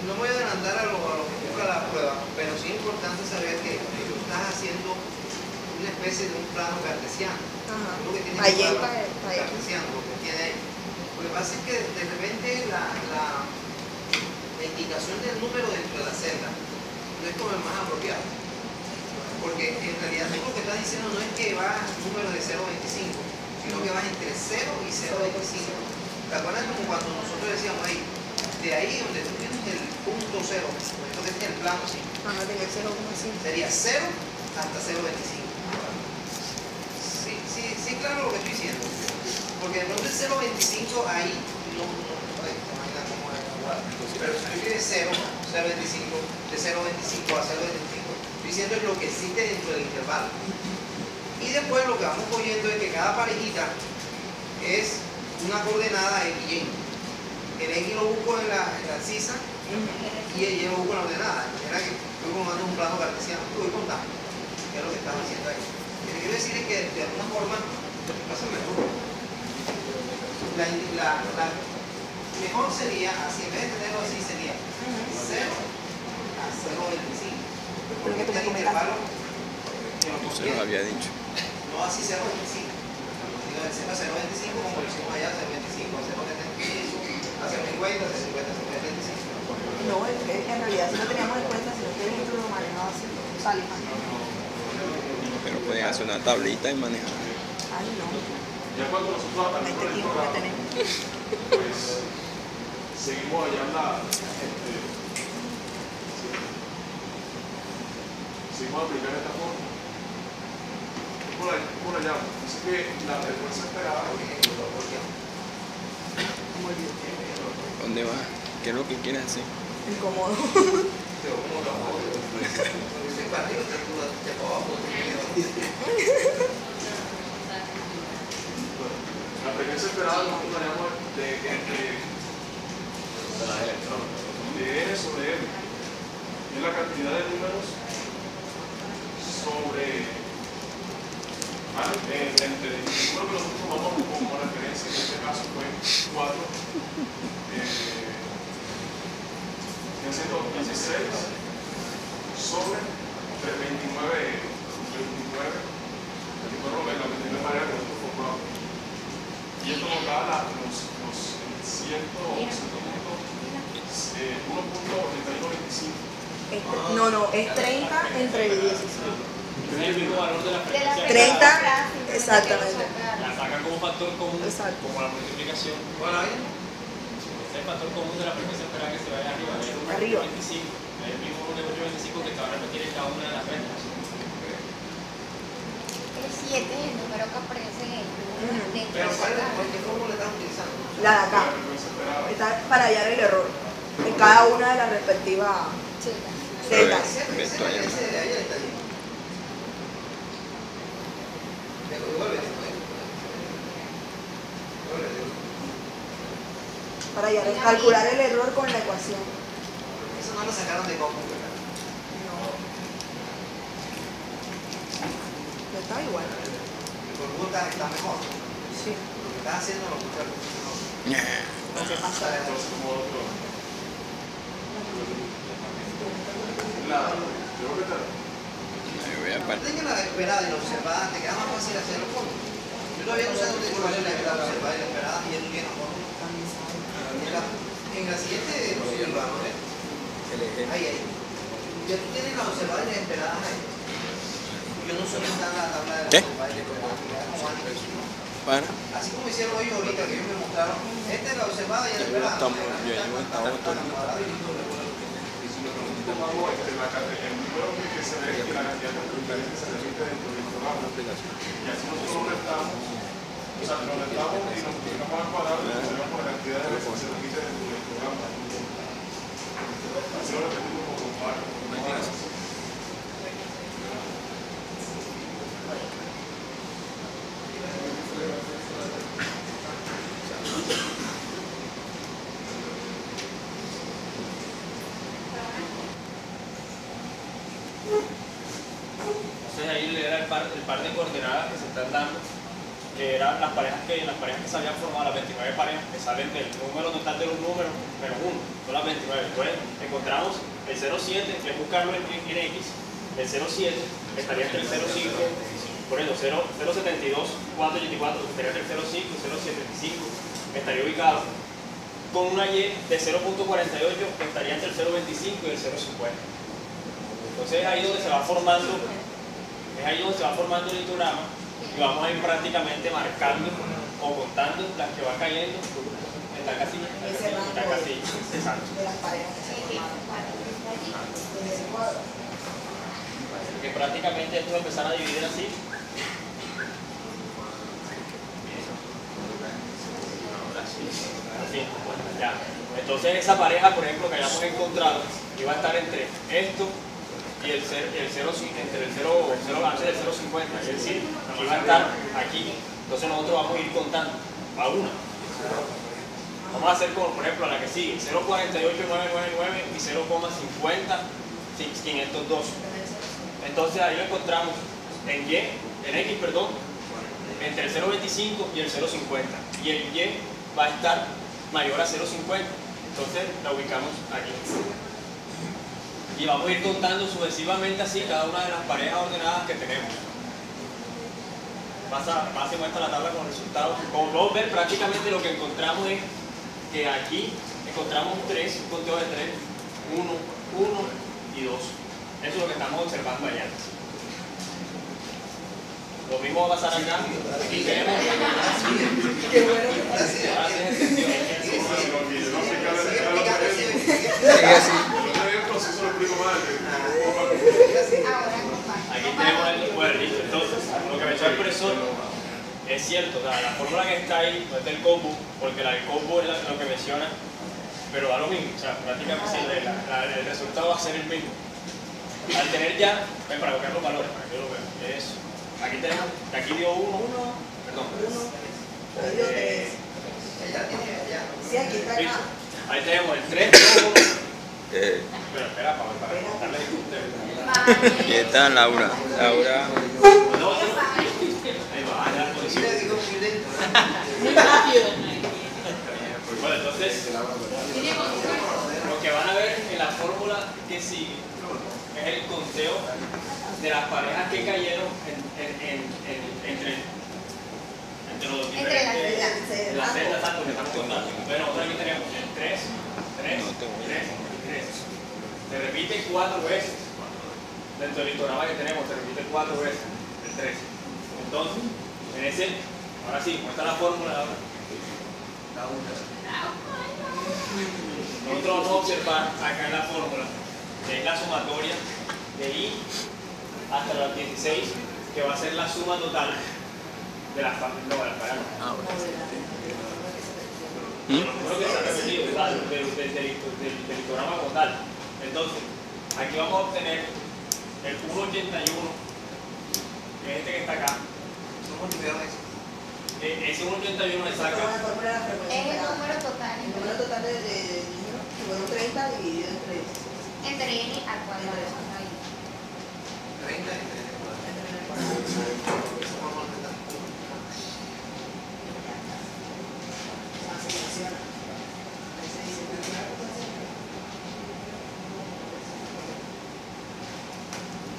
No me voy a adelantar a lo que busca la prueba, pero sí es importante saber que tú estás haciendo una especie de un plano cartesiano. Ajá. Lo que tiene Allí un está plano cartesiano, lo que tiene ahí. Lo que pasa es que de repente la indicación del número dentro de la celda no es como el más apropiado. Porque en realidad tú lo que estás diciendo no es que vas número de 0 a 25, sino que vas entre 0 y 0,25. ¿Te acuerdas como cuando nosotros decíamos ahí, de ahí donde tú tienes el punto 0, esto que tiene el plano así, Ajá, tenía 0,5. sería 0 hasta 0,25. Sí, claro lo que estoy diciendo. Porque de pronto el 0,25 ahí no te imaginas cómo es igual. Pero si tú quieres 0, 0,25, de 0,25 a 0,25, estoy diciendo es lo que existe dentro del intervalo. Y después lo que vamos cogiendo es que cada parejita es una coordenada X y Y. El X lo busco en la abscisa y el Y lo busco en la ordenada. De manera que estoy comando un plano cartesiano, te voy contando qué es lo que estás haciendo ahí. Lo que quiero decir es que de alguna forma, pásame tú. La mejor sería, así, en vez de tenerlo así, sería 0 a 0,25. Porque este es el intervalo que lo Yo se lo había dicho. no así 0,25. Digo, de 0 a 0,25 como lo hicimos allá, 0,25, 0,75, a 0,50, 0,50, 0,25. No, es que en realidad si no teníamos en cuenta, si no que esto lo manejaba así, sale mal. Pero pueden hacer una tablita y manejar. Ay, no. Ya cuando nosotros arrancamos Este el tiempo que programa, tenemos. pues seguimos allá en la seguimos aplicando esta forma. ¿Cómo la llamo? Dice que la frecuencia esperada ¿Dónde vas? ¿Qué es lo que quieres hacer? Incómodo. la frecuencia esperada nosotros la llamamos de n sobre m. Es la cantidad de números sobre entre el número que nosotros tomamos como referencia, en este caso fue 4, siendo 16 sobre 29 maneras que nosotros formamos. Y esto nos da los 1.8125. No, es 30 entre 16. Es el mismo valor de la frecuencia. 30, exactamente. La sacan como factor común, Exacto. como la multiplicación. Bueno, ahí. Es el factor común de la frecuencia esperada que se vaya arriba. Es el Arriba. 25. Es el mismo 1.25 que se va a repetir en cada una de las rectas. El 7 es el número que aparece dentro Pero ¿por qué fórmula estás utilizando? La de acá. Está para hallar el error en cada una de las respectivas celdas. Ese de ahí está allí. Para calcular el error con la ecuación. Eso no lo sacaron de cómo, ¿verdad? No está igual. El Corbuta está mejor. Sí. Lo que estás haciendo lo escuchas no. Lo que pasa es Entonces, como otro. Yo creo que está. Aparte de que la esperada y la observada te queda más fácil hacerlo con. Yo todavía no sé dónde tengo la observada y la esperada y él tiene forma. En la siguiente vamos a ver. Ahí. Ya tú tienes las observadas y las esperadas ahí. Yo no sé dónde está la tabla de las ¿Qué? observadas y las esperadas. Para. Así como hicieron ellos ahorita, que ellos me mostraron. Esta es la observada y la esperada. Yo llevo esta otra. Tomamos el número que se ve y la cantidad de transparencia que se repite dentro del programa. Y así nosotros lo restamos, o sea, lo restamos y nos multiplicamos al cuadrado y lo observamos por la cantidad de veces que se repite dentro del programa. Así lo repetimos como varios. Entonces ahí le da el par de coordenadas que se están dando, que eran las parejas que se habían formado, las 29 parejas que salen del número total de los números menos 1, son las 29. Entonces encontramos el 0,7, que es buscarlo en X, el 0,7 estaría entre el 0,5, por eso 0,72, 484 estaría entre el 0,5 y 0,75, estaría ubicado con una Y de 0,48 que estaría entre el 0,25 y el 0,50. Entonces es ahí donde se va formando el histograma y vamos a ir prácticamente marcando o contando las que va cayendo en la casilla. Exacto. De las parejas que se formaron. Desde ese cuadro. Que prácticamente esto va a empezar a dividir así. Así, ya. Entonces esa pareja, por ejemplo, que hayamos encontrado, iba a estar entre esto y el 0, entre el 0, antes del 0,50, es decir, iba a estar aquí. Entonces nosotros vamos a ir contando a una. Vamos a hacer como, por ejemplo, a la que sigue, 0,48999 y 0,50 502. Entonces ahí lo encontramos en X, entre el 0,25 y el 0,50. Y el Y va a estar mayor a 0,50. Entonces la ubicamos aquí. Y vamos a ir contando sucesivamente así cada una de las parejas ordenadas que tenemos. Pasa y muestra la tabla con resultados. Como podemos ver, prácticamente lo que encontramos es que aquí encontramos un conteo de 3, 1, 1 y 2. Eso es lo que estamos observando allá. Lo mismo va a pasar acá. Aquí tenemos. Qué bueno. Ahora sí es entendido. Sigue así. Aquí tenemos el cuadrito. Entonces, lo que me echó el profesor es cierto. O sea, la fórmula que está ahí no es del combo, porque la del combo es lo que menciona, pero da lo mismo. O sea, prácticamente sí, el resultado va a ser el mismo. Al tener ya, ven para buscar los valores, para que yo lo vea. Eso. Aquí tenemos, aquí dio 1, perdón. Ahí dio 3. Sí, aquí está acá. Listo. Ahí tenemos el 3, 1. Pero espera, para contarle a Y está Laura. Laura. Ahí va, ya lo Sí, le digo muy lento. Muy rápido. Bueno, entonces, lo que van a ver en la fórmula que sigue es el conteo de las parejas que cayeron entre los diferentes las celdas tanto que estamos contando. Bueno, nosotros aquí tenemos el 3, 3, 3 y 3. Se repite 4 veces. Dentro del histograma que tenemos se repite 4 veces el 3. Entonces, en ese, ahora sí, muestra la fórmula ahora. Nosotros vamos a observar acá en la fórmula que es la sumatoria de I hasta las 16, que va a ser la suma total de las parejas. Los números que se han repetido del histograma como tal. Entonces, aquí vamos a obtener el 1,81, que es este que está acá. ¿Cómo tuvieron eso? Ese 1,81 La exacto. fórmula de la frecuencia Es el esperada. número total El número total de números, bueno, 30 dividido entre entre n al cuadrado. Ahí. 30 y 30.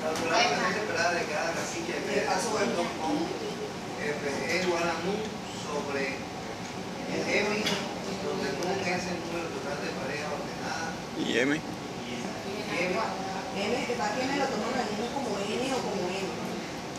Calcular la frecuencia esperada de cada casilla de De paso, bueno. con F es igual a nu sobre el M, donde nu es el número total de parejas ordenadas. Y M. Y M, N, que está aquí en lo toman al mismo como N o como M.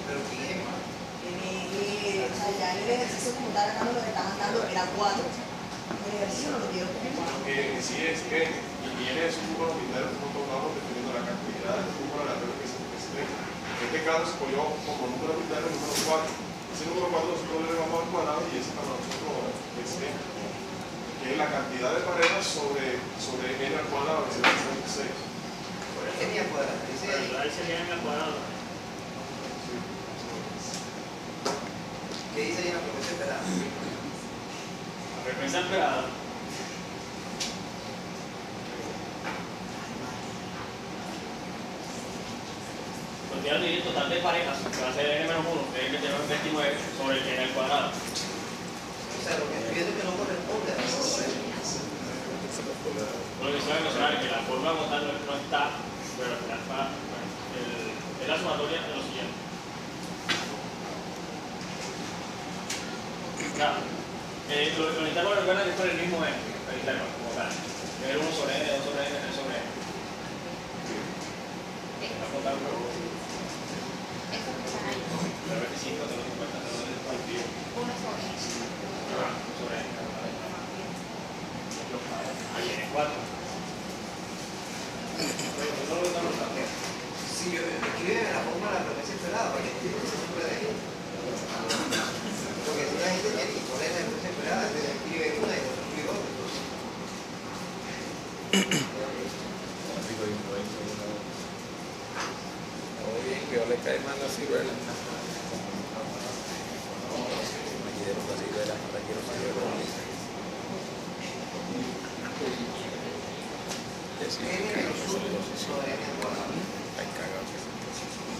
pero ¿quién M? O sea, ya en el ejercicio como tal, acá lo que está mandando era 4. El ejercicio no lo quiero como 4. Que sí es N, y N es un número binario que tomamos dependiendo de la cantidad del número aleatorio que se tenga. En este caso se cogió como número binario el número 4. Ese número 4 nosotros le llamamos al cuadrado y ese para nosotros es N, que es la cantidad de parejas sobre N al cuadrado, que sería 36. ¿Qué día cuadrada? Dice ahí. Ahí sería en el cuadrado. ¿Qué dice ahí en la frecuencia esperada? La frecuencia esperada. Contiene el total de parejas, que va a ser n-1, que es el que tenemos 29 sobre el n al cuadrado. O sea, lo que estoy viendo es que no corresponde a eso. Lo que se va a mencionar es que la fórmula como tal no está, pero al final es la sumatoria de lo siguiente. Claro, lo interno lo que es con el mismo n, el interno como tal. Es 1 sobre n, 2 sobre n, 3 sobre n. Va a contar un poco. Eso que está ahí. 25, 50, 21. 1 sobre eso. Sobre n. Ahí viene 4. No lo estamos haciendo. Si yo escribe la fórmula de la frecuencia esperada, para que se pueda ir. Porque si la gente tiene que poner la frecuencia esperada, se escribe una y otra escribe otra. Muy bien, que yo le cae mal la ciruela. Me quiero la ciruela, no la quiero ciruela. Sí, N menos 1 sobre N al cuadrado. está cagado.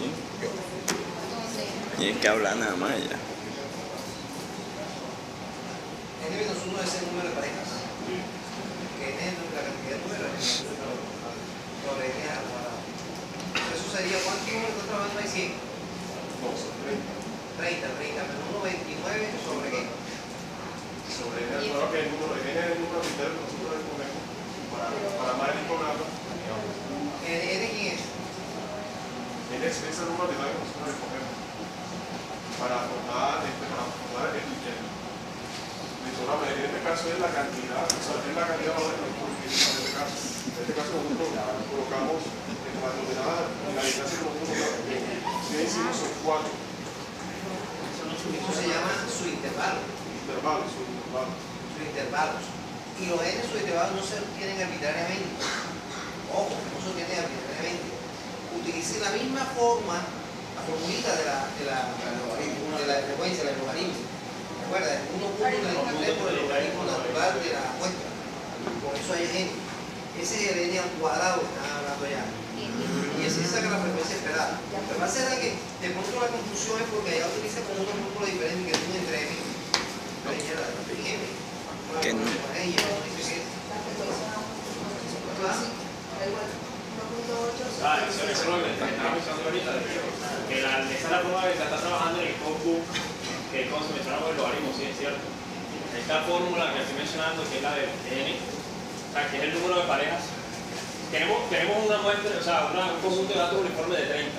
Entonces, Tienes que hablar nada más ya. N menos 1 es el número de parejas. Que N es la cantidad de números sobre N al cuadrado. Eso sería, ¿cuántos números estás trabajando ahí? 100. 30 menos 1, 29 sobre qué? Sobre N al cuadrado, que es el número arbitrario que nosotros disponemos para armar el hipografa. ¿N quién es? N es el número arbitrario que nosotros disponemos para formar el hipografa. En este caso es la cantidad, o sea, es la cantidad de valores que nosotros utilizamos en este caso. En este caso nosotros colocamos en la denominada, en la distancia que nosotros colocamos, si decimos son 4 Eso se llama subintervalos. Subintervalos. Y los N subintervalos no se obtienen arbitrariamente. Ojo, no se obtienen arbitrariamente. Utilicen la misma forma, la formulita de la frecuencia, del logaritmo. Recuerda, es 1.33 por el logaritmo natural de la muestra. Por eso hay N. Ese es el N al cuadrado que están hablando ya. Y así saca la frecuencia esperada. Lo que pasa es que de pronto la confusión es porque allá utiliza como unos números diferentes que son entre M. Pero ya la M. Que no. Eso es lo que estaba pensando ahorita. Que esa es la forma que está trabajando en el code que es como se menciona con el logaritmo, sí, es cierto. Esta fórmula que estoy mencionando, que es la de n, o sea, que es el número de parejas. Tenemos una muestra, o sea, un conjunto de datos uniforme de 30.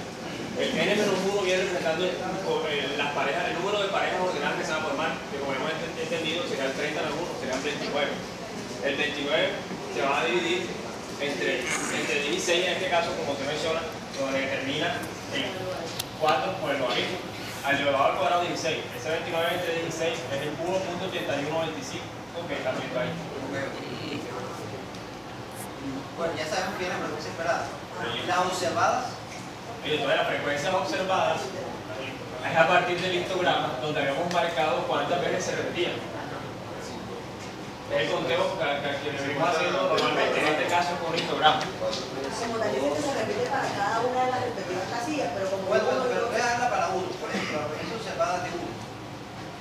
El n-1 viene representando las parejas, el número de parejas ordenadas que se van a formar, que como hemos entendido sería el 30 menos 1, serían 29. El 29 se va a dividir entre 16 en este caso, como se menciona, donde determina en 4 por el logaritmo al elevado al cuadrado 16. Ese 29 entre 16 es el 1.8125 que está viendo ahí. Bueno, ya sabemos que es la frecuencia esperada. Las observadas. Y entonces las frecuencias observadas es a partir del histograma donde habíamos marcado cuántas veces se repetían. Es el conteo que venimos haciendo normalmente, en este caso con un histograma. Como tal, dice que se repite para cada una de las respectivas casillas, pero como Bueno, pero voy a darla para 1. Por ejemplo, la frecuencia observada de 1.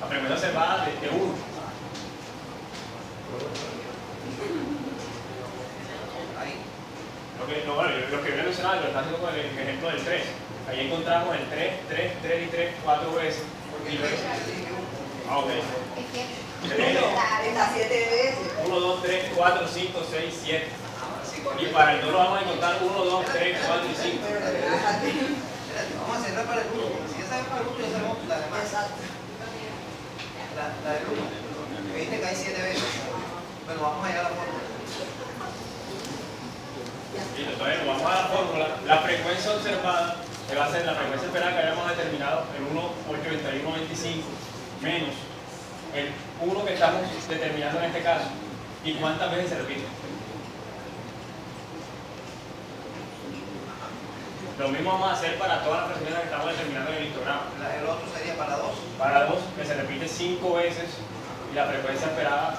La frecuencia observada de 1. Ahí. Lo que voy a mencionar lo está haciendo con el ejemplo del 3. Ahí encontramos el 3, 3, 3 y 3 4 veces. Porque yo dije que 1. Ah, ok. es que está 7 veces. 1, 2, 3, 4, 5, 6, 7. Así, Y para el 2 lo vamos a encontrar 1, 2, 3, 4 y 5. Vamos a cerrar para el 1. Si ya sabemos para el 1, ya sabemos la demás. Exacto. La del 1. Me dijiste que hay 7 veces. Bueno, vamos allá a la fórmula. Entonces vamos a la fórmula. La frecuencia observada que va a ser la frecuencia esperada que habíamos determinado, el 1.8125 menos el 1 que estamos determinando en este caso. ¿Y cuántas veces se repite? Lo mismo vamos a hacer para todas las frecuencias que estamos determinando en el histograma. El otro sería para 2. Para 2, que se repite 5 veces y la frecuencia esperada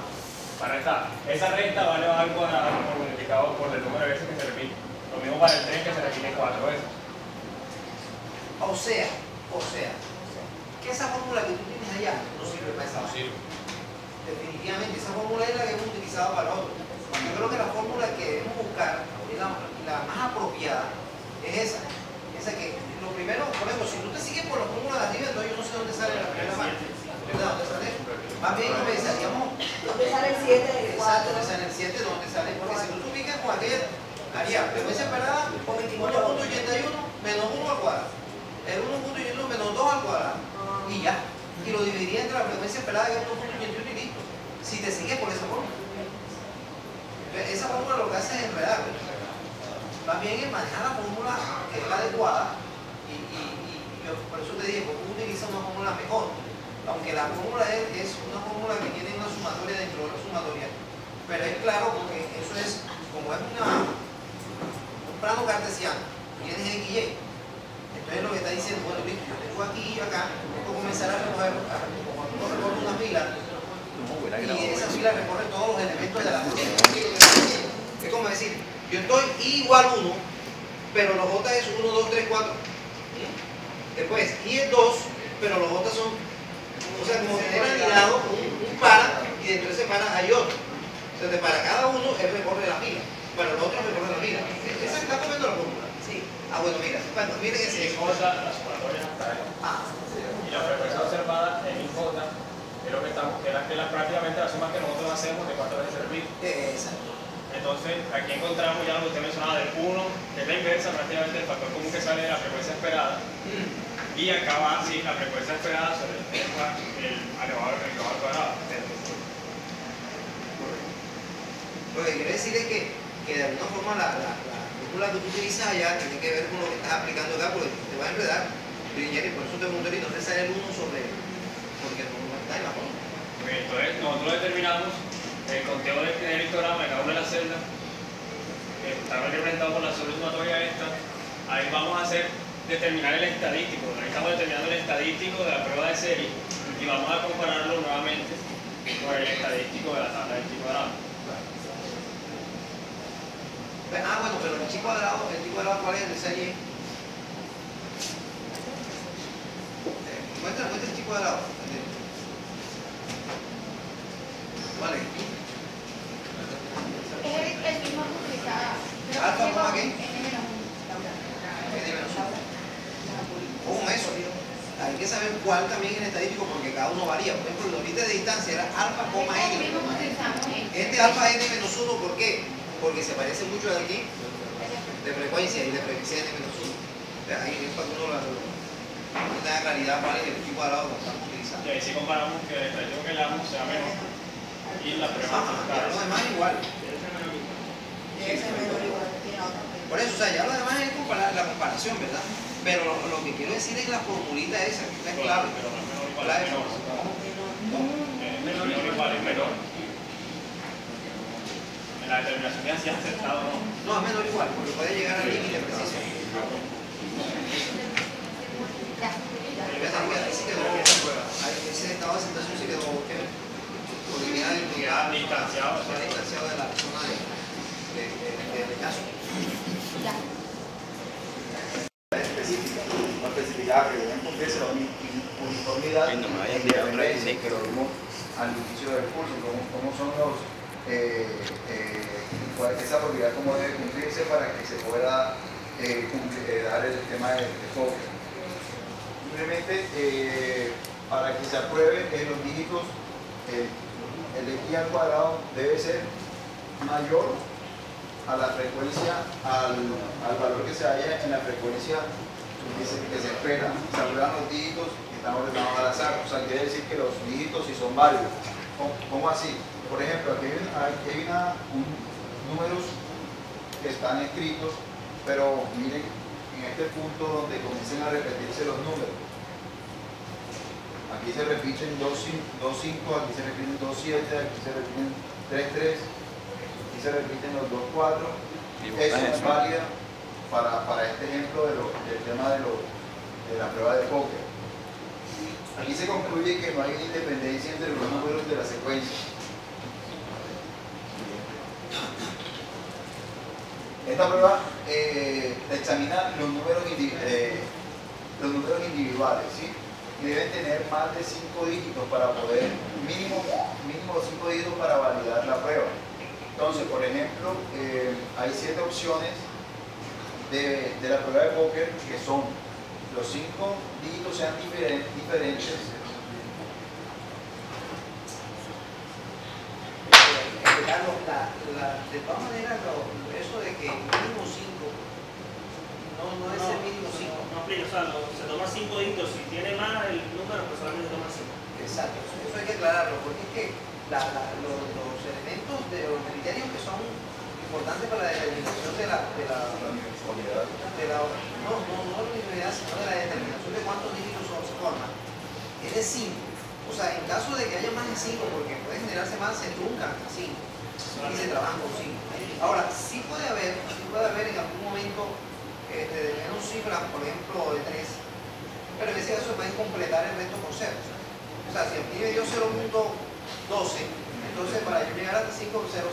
para esta. Esa recta va elevada al cuadrado multiplicado por el número de veces que se repite. Lo mismo para el 3 que se repite 4 veces. O sea, que esa fórmula que tú tienes allá no sirve para Definitivamente, esa fórmula es la que hemos utilizado para otros. Yo creo que la fórmula que debemos buscar, la más apropiada, es esa. Esa que, lo primero, por ejemplo, si tú te sigues por la fórmula de arriba, entonces yo no sé dónde sale la primera parte. ¿Verdad? ¿Dónde sale eso? Más bien comenzaríamos. ¿Dónde sale el 7 del 4? Exacto, ¿dónde sale el 7? ¿Dónde sale? Porque si tú te ubicas con aquella, haría frecuencia esperada 1.81 menos 1 al cuadrado. El 1.81 menos 2 al cuadrado. Y ya. Y lo dividiría entre la frecuencia esperada que es 1.81 y listo. Si te sigues por esa fórmula. Esa fórmula lo que hace es enredar. Más bien es manejar la fórmula que es la adecuada y yo por eso te dije, porque utiliza una fórmula mejor. Aunque la fórmula es una fórmula que tiene una sumatoria dentro de la sumatoria, pero es claro porque eso es, como es un plano cartesiano, tienes X y Y. Entonces lo que está diciendo, bueno, listo, yo tengo aquí y acá, puedo comenzar a recoger una fila y esa fila recorre todos los elementos de la fila. Es como decir, yo estoy I igual 1, pero los J es 1, 2, 3, 4. Después, I es 2, pero los J son, o sea, como tener anidado un para y dentro de ese para hay otro. Entonces, para cada uno él recorre la fila, pero el otro recorre la fila. ¿Esa está comiendo la fórmula? Sí. Ah, bueno, mira, miren ese. IJ, la sumatoria hasta ahí. Y la frecuencia observada en IJ es lo que estamos, que es prácticamente la suma que nosotros hacemos de cuántas veces se repite. Exacto. Entonces, aquí encontramos ya lo que usted mencionaba del 1, que es la inversa prácticamente del factor común que sale de la frecuencia esperada. Y acá va, sí, la frecuencia esperada sobre el elevado al cuadrado. Lo que quiere decir es que de alguna forma la fórmula que tú utilizas allá tiene que ver con lo que estás aplicando acá, porque te va a enredar. Y por eso te pregunto ahorita, ¿dónde sale el 1 sobre él? Porque no está en la fórmula. Entonces, nosotros determinamos el conteo del histograma de cada una de las celdas, que está representado por la sumatoria esta. Ahí vamos a determinar el estadístico. Ahí estamos determinando el estadístico de la prueba de serie y vamos a compararlo nuevamente con el estadístico de la tabla del chi cuadrado. Bueno, pero el chi cuadrado, ¿cuál es el de serie? Muestra el chi cuadrado. ¿Cuál es? Es el mismo que utilizaba. ¿Alfa coma qué? N-1. Con eso, hay que saber cuál también es el estadístico porque cada uno varía. Por ejemplo, el límite de distancia era alfa coma n. Este alfa n menos 1, ¿por qué? Porque se parece mucho de aquí, de frecuencia y de frecuencia n menos 1. Ahí es para que uno tenga claridad cuál es el tipo cuadrado que estamos utilizando. Y ahí sí comparamos que el estadístico que le damos sea menor y la prueba Lo demás igual. Por eso, o sea, ya lo demás es la comparación, ¿verdad? Pero lo que quiero decir es la formulita esa, que es clave. Pero no es menor igual, La es menor. Es menor igual, es menor. En la determinación ya sí ha aceptado, ¿no? No, es menor igual, porque puede llegar al límite preciso. Ese estado de aceptación se quedó porque queda distanciado de la zona de rechazo. Especificada que deben cumplirse la uniformidad Ay, no me vayan a en tirar otra vez, que lo vimos al inicio del curso, cómo son los cuál es esa propiedad, cómo debe cumplirse para que se pueda dar el tema de foco. Simplemente para que se apruebe en los dígitos el de i al cuadrado debe ser mayor a la frecuencia, al valor que se halla en la frecuencia que se espera. Se aprueban los dígitos que están ordenados al azar, o sea, quiere decir que los dígitos sí son válidos. ¿Cómo así? Por ejemplo, aquí hay números que están escritos, pero miren en este punto donde comienzan a repetirse los números. Aquí se repiten 2, 5, aquí se repiten 2, 7, aquí se repiten 3, 3, aquí se repiten los 2, 4. Eso es válida para este ejemplo del tema de la prueba de póker. Aquí se concluye que no hay independencia entre los números de la secuencia. Esta prueba examina los números individuales, ¿sí? y deben tener más de 5 dígitos para poder, mínimo 5 dígitos para validar la prueba. Entonces, por ejemplo, hay 7 opciones de la prueba de póker que son los 5 dígitos sean diferentes. De todas maneras, eso de que mínimo 5 no es el mínimo 5. No aplica, o sea, se toma 5 dígitos, si tiene más el número, pues solamente toma 5. Exacto, eso hay que aclararlo, porque es que los elementos de los criterios que son importantes para la determinación de la uniformidad, no de la uniformidad, sino de la determinación de cuántos dígitos se forman, es de 5. O sea, en caso de que haya más de 5, porque puede generarse más, se truncan a 5 y se trabajan con 5. Ahora, sí puede haber en algún momento de menos cifras, por ejemplo, de 3, pero en ese caso se pueden completar el resto con 0. O sea, si aquí me dio 0.12, entonces para yo llegar hasta 5, 0, 0, 0,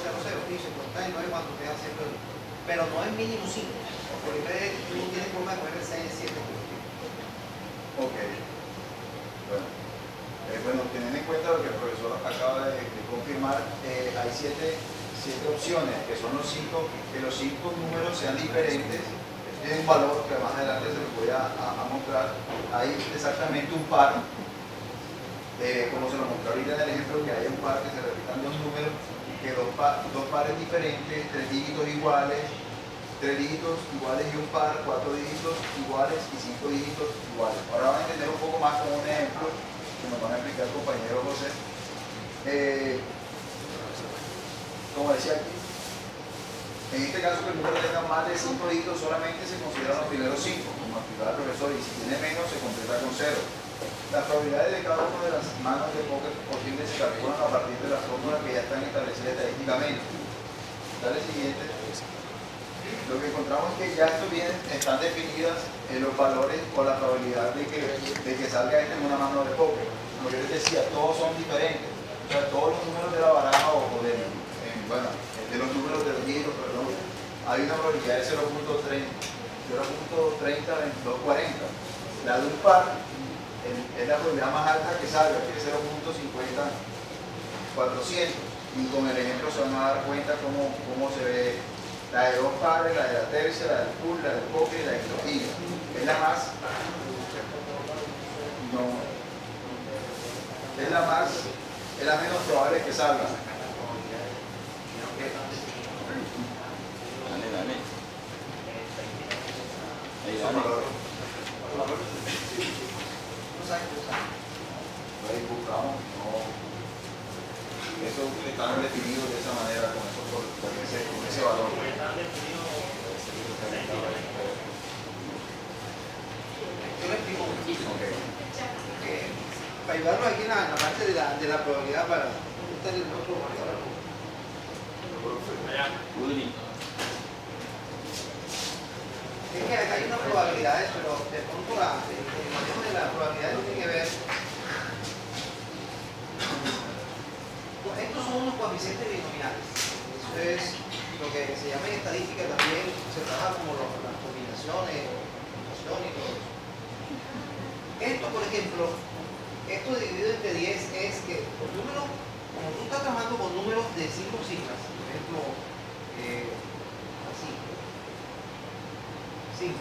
y 59 cuando te da 0, pero no es mínimo 5, porque tú no tienes forma de poner el 6, 7. Ok. Bueno, teniendo en cuenta lo que el profesor acaba de confirmar, hay 7 opciones, que son los 5, que los 5 números sean diferentes, tienen un valor que más adelante se los voy a mostrar. Hay exactamente un par, como se lo mostré ahorita en el ejemplo, que hay un par que se repitan 2 números, que dos pares diferentes, 3 dígitos iguales, 3 dígitos iguales y un par, 4 dígitos iguales y 5 dígitos iguales. Ahora van a entender un poco más con un ejemplo que nos van a explicar el compañero José. Como decía aquí, en este caso que el número tenga más de 5 dígitos solamente se consideran los primeros 5, como explicaba el profesor, y si tiene menos se completa con 0. Las probabilidades de cada una de las manos de póker posibles se calculan a partir de las fórmulas que ya están establecidas estadísticamente. Dale siguiente. Lo que encontramos es que ya están definidas los valores o la probabilidad de que salga en una mano de póker. Como yo les decía, todos son diferentes. O sea, todos los números de la baraja de los números de los dígitos, perdón, hay una probabilidad de 0.30, 2240. La de un par es la probabilidad más alta que salga, que es 0.50400. Y con el ejemplo se van a dar cuenta cómo se ve la de 2 pares, la de la tercia, la del pool, la del póker y la de trojilla. Es la menos probable que salga. Dale. Ahí dale. Ahí buscamos, eso están definidos de esa manera, con ese valor. Yo le explico un poquito. Para ayudarnos aquí en la parte de la probabilidad para estar en el otro marcador. Es que acá hay unas probabilidades, pero de pronto el manejo de las probabilidades no tiene que ver. Estos son unos coeficientes binomiales. Eso es lo que se llama en estadística también, se trabaja como las combinaciones, combinación y todo eso. Esto, por ejemplo, esto dividido entre 10 es que los números, como tú estás trabajando con números de 5 cifras, por ejemplo, así, 5.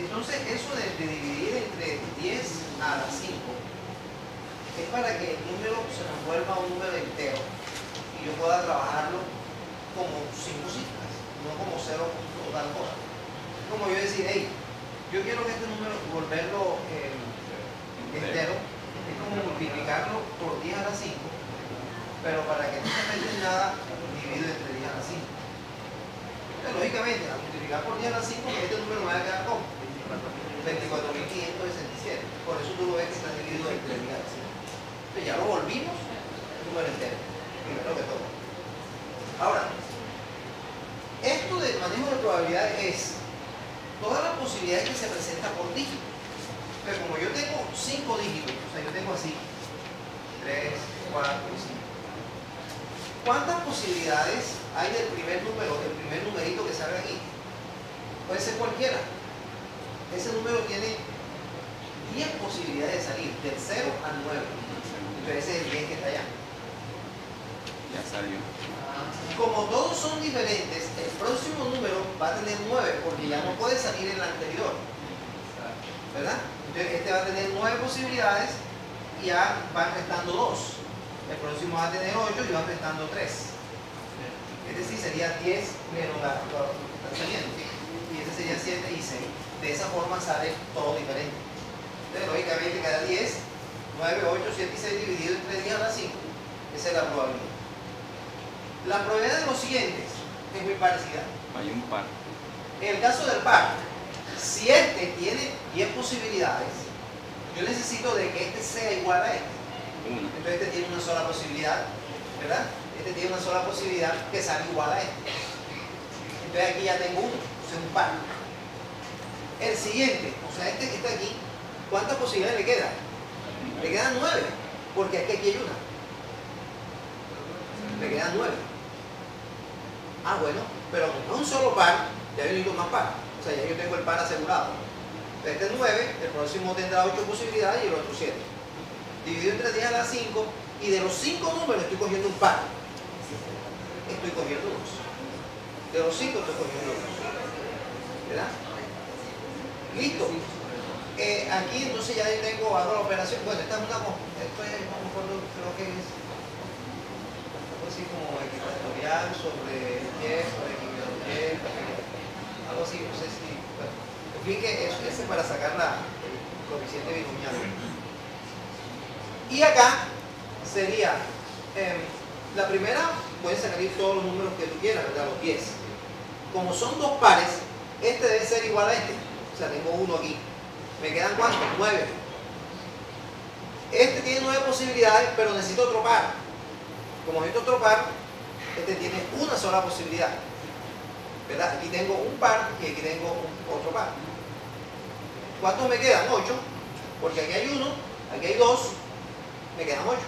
Entonces, eso de dividir entre 10 a la 5 es para que el número se vuelva un número entero y yo pueda trabajarlo como 5 cifras, no como 0 o tal cosa. Como yo decir, hey, yo quiero que este número volverlo entero, es como multiplicarlo por 10 a la 5, pero para que no se meta en nada, divido entre 10 a la 5. Entonces, lógicamente, al multiplicar por 10 a la 5, este número me va a quedar como 24.567. Por eso tú lo ves que está dividido entre 10 a la 5. Entonces ya lo volvimos número entero, primero que todo. Ahora, esto del manejo de probabilidades es todas las posibilidades que se presentan por dígito. Pero como yo tengo 5 dígitos, o sea, yo tengo así 3, 4 y 5. ¿Cuántas posibilidades hay del primer número, del primer numerito que salga aquí? Puede ser cualquiera. Ese número tiene 10 posibilidades de salir, del 0 al 9. Entonces ese es el 10 que está allá. Ya salió. Como todos son diferentes, el próximo número va a tener 9 porque ya no puede salir en la anterior, ¿verdad? Entonces este va a tener 9 posibilidades y ya van restando 2. El próximo va a tener 8 y van restando 3. Es decir, sería 10 menos lo que están saliendo. Y este sería 7 y 6. De esa forma sale todo diferente. Entonces lógicamente cada 10, 9, 8, 7 y 6 dividido entre 10 a la 5. Esa es la probabilidad. La probabilidad de los siguientes es muy parecida. Hay un par. En el caso del par, si este tiene 10 posibilidades, yo necesito de que este sea igual a este. Una. Entonces este tiene una sola posibilidad, ¿verdad? Este tiene una sola posibilidad que salga igual a este. Entonces aquí ya tengo uno, o sea, un par. El siguiente, o sea, este que está aquí, ¿cuántas posibilidades le quedan? Le quedan 9, porque es que aquí hay una. Le quedan 9. Ah, bueno, pero como es un solo par, ya yo necesito más par. O sea, ya yo tengo el par asegurado. Este es 9, el próximo tendrá 8 posibilidades y el otro 7. Dividido entre 10 a la 5, y de los 5 números estoy cogiendo un par. Estoy cogiendo 2. De los 5 estoy cogiendo 2. ¿Verdad? Listo. Aquí entonces ya yo tengo, hago la operación. Bueno, esta es una, esto es, no me acuerdo, creo que es algo así como equivocatoria sobre Y, sobre Y, algo así, no sé si, bueno, en fin, que ese es para sacar el coeficiente binomial. Y acá sería, la primera, puedes sacar todos los números que tú quieras, ¿verdad? Los 10. Como son dos pares, este debe ser igual a este. O sea, tengo uno aquí. ¿Me quedan cuántos? 9. Este tiene 9 posibilidades, pero necesito otro par. Como necesito otro par, este tiene una sola posibilidad. ¿Verdad? Aquí tengo un par y aquí tengo otro par. ¿Cuántos me quedan? 8. Porque aquí hay 1, aquí hay 2, me quedan 8.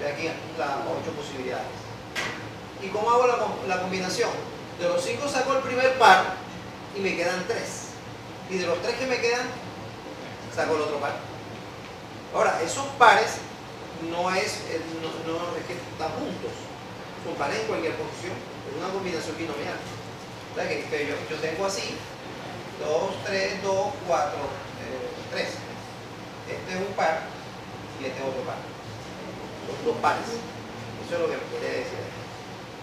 De aquí las 8 posibilidades. ¿Y cómo hago la combinación? De los 5 saco el primer par y me quedan 3. Y de los 3 que me quedan, saco el otro par. Ahora, esos pares no es que están juntos. Son pares en cualquier posición. Es una combinación binomial. O sea, que yo tengo así 2, 3, 2, 4, 3. Este es un par y este es otro par. Son dos pares. Eso es lo que me quiere decir.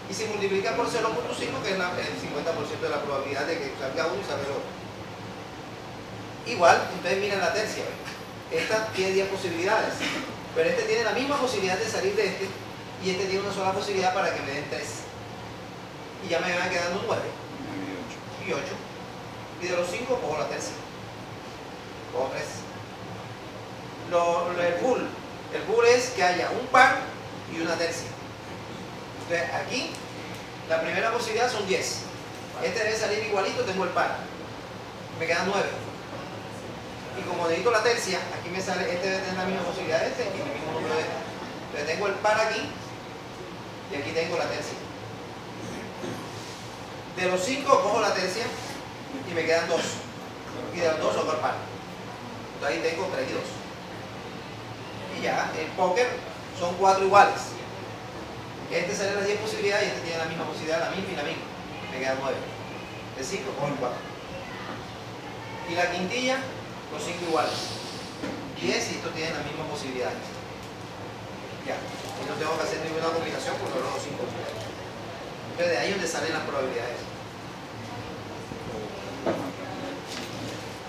Y si multiplica por 0.5, que es el 50% de la probabilidad de que salga uno y salga el otro. Igual, ustedes miren la tercia. Esta tiene 10 posibilidades, pero este tiene la misma posibilidad de salir de este, y este tiene una sola posibilidad para que me den 3. Y ya me van quedando 9 y 8. Y de los 5 cojo la tercia. Cojo 3. El bull es que haya un par y una tercia. Entonces aquí, la primera posibilidad son 10. Este debe salir igualito, tengo el par. Me quedan 9. Y como necesito la tercia, aquí me sale, este debe tener la misma posibilidad de este y el mismo número de este. Entonces tengo el par aquí y aquí tengo la tercia. De los 5 cojo la tercia y me quedan 2. Y de los 2 saco el par. Entonces ahí tengo 3 y 2. Y ya, el póker son 4 iguales. Este sale las 10 posibilidades y este tiene la misma posibilidad, la misma y la misma. Me quedan 9. De 5 cojo el 4. Y la quintilla, los 5 iguales. 10 y estos tienen las mismas posibilidades. Ya. Y no tengo que hacer ninguna combinación porque son los 5. Entonces de ahí es donde salen las probabilidades.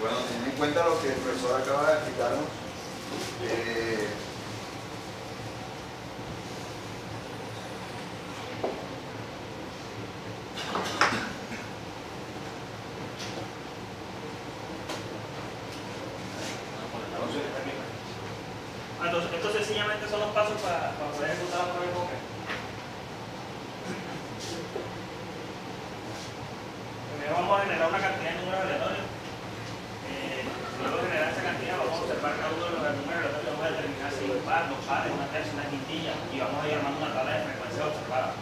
Bueno, teniendo en cuenta lo que el profesor acaba de explicarnos, entonces, estos sencillamente son los pasos para poder ejecutar la prueba de póker. Primero vamos a generar una cantidad de números aleatorios. Luego de generar esa cantidad vamos a observar cada uno de los números aleatorios, vamos a determinar si hay un par, dos pares, una tercia, una quintilla y vamos a ir armando una tabla de frecuencias observadas.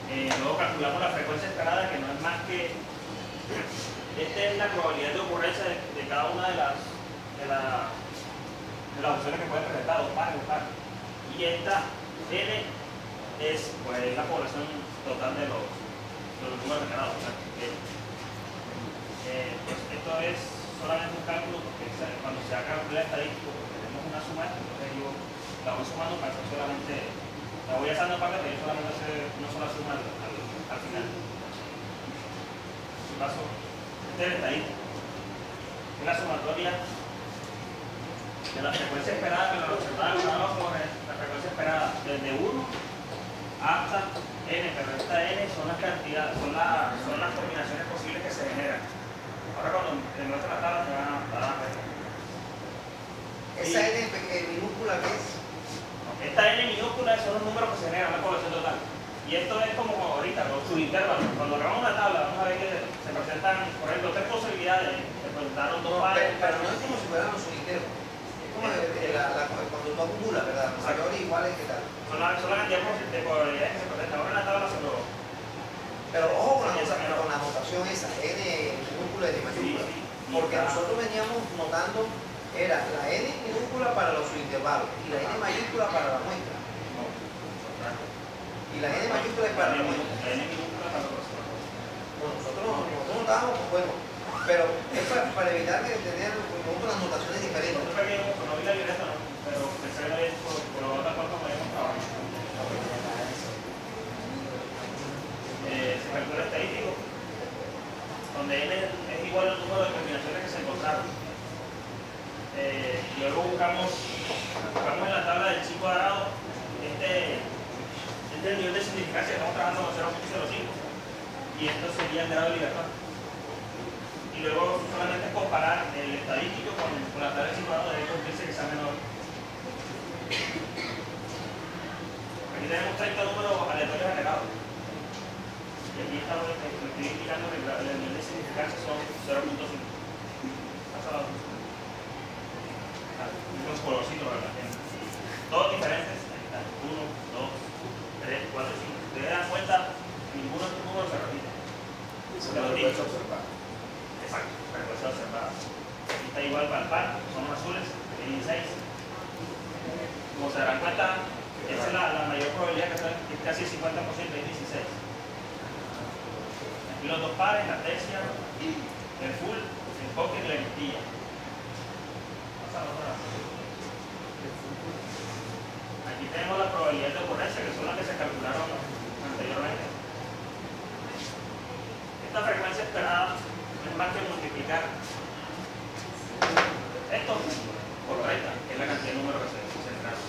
Luego calculamos la frecuencia esperada, que no es más que esta es la probabilidad de ocurrencia de cada una de las las opciones que puede presentar, 2 pares, 1 par. Y esta N es pues, la población total de los números generados. O sea, pues esto es solamente un cálculo porque cuando se haga calcular estadístico, porque tenemos una suma, entonces yo la voy sumando para hacer solamente, la voy haciendo aparte para yo solamente hacer una sola suma al final. En paso, este es el estadístico. Es la sumatoria de la frecuencia esperada que los observados sobre la frecuencia esperada desde 1 hasta n, pero esta n son las cantidades, son las combinaciones posibles que se generan. Ahora cuando muestro la tabla se van a dar cuenta. ¿Esa n minúscula qué es? Esta n minúscula son los números que se generan en la población total. Y esto es como ahorita, los subintervalos. Cuando hagamos una tabla, vamos a ver que se presentan, por ejemplo, 3 posibilidades de presentar 2 pares. Pero no es como si fueran los subintervalos. Es como cuando tú acumulas, ¿verdad? Mayor y igual es que tal. Son la cantidad de probabilidades que se presentan. Ahora en la tabla se lo... Pero ojo con la notación esa, n minúscula y mayúscula. Porque nosotros veníamos notando, era la n minúscula para los subintervalos y la n mayúscula para la muestra. Y la n mayúscula es para la muestra. La n minúscula para los otros. Bueno, nosotros notábamos, bueno, pero es para evitar que tener las notaciones diferentes. Nosotros veníamos, no vi la violeta, ¿no? Pero pensé que la había hecho por otra cosa que habíamos trabajado. Se calcula estadístico, donde n es igual al número de combinaciones que se encontraron. Y luego buscamos en la tabla del chi cuadrado este es el nivel de significancia que estamos trabajando con 0.05 y esto sería el grado de libertad. Y luego solamente es comparar el estadístico con la tabla del chi cuadrado, debe cumplirse que sea menor. Aquí tenemos 30 números aleatorios generados. Y aquí estamos, estoy indicando que el nivel de significancia son 0.5. Unos colorcitos, ¿verdad? Todos diferentes. Ahí están. 1, 2, 3, 4, 5. Si ustedes dan cuenta, ninguno de estos números se repite. Frecuencia observada. Exacto, frecuencia observada. Aquí está igual para el par, son los azules, 16. Como se darán cuenta, esa es la mayor probabilidad que es casi el 50%, es 16. Aquí los 2 pares, la tercia, el full, el pocket y la quintilla. Aquí tenemos la probabilidad de ocurrencia, que son las que se calcularon anteriormente. Esta frecuencia esperada es más que multiplicar esto por 30, que es la cantidad de números que se generaron.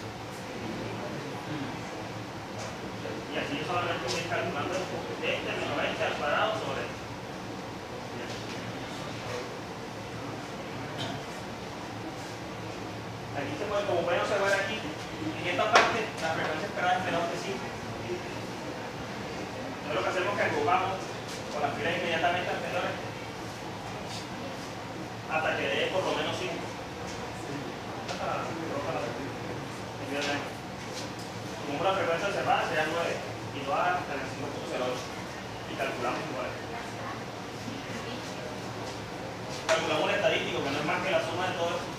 Y así solamente estoy calculando este menos 20 al cuadrado sobre esto. Aquí se puede, como pueden observar aquí, en esta parte la frecuencia esperada es menor que 5. Entonces lo que hacemos es que agrupamos con las filas inmediatamente anteriores hasta que dé por lo menos 5. Como una frecuencia observada sería 9 y 2 hasta el 5.08 y calculamos igual. Calculamos un estadístico que no es más que la suma de todos estos.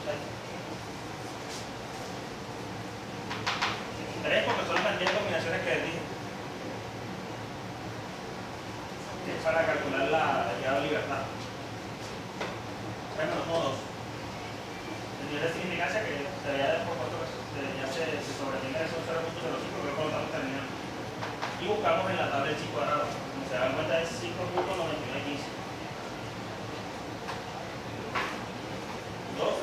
3 porque son las cantidades de combinaciones que les dije. Que es para calcular la grado de libertad. 3 menos 2. El nivel de significancia que se veía por cuanto ya se sobretiene esos 0.05 que es por lo tanto terminando. Y buscamos en la tabla del chi cuadrado. Como se dan cuenta es 5.9915. 2, 0.05.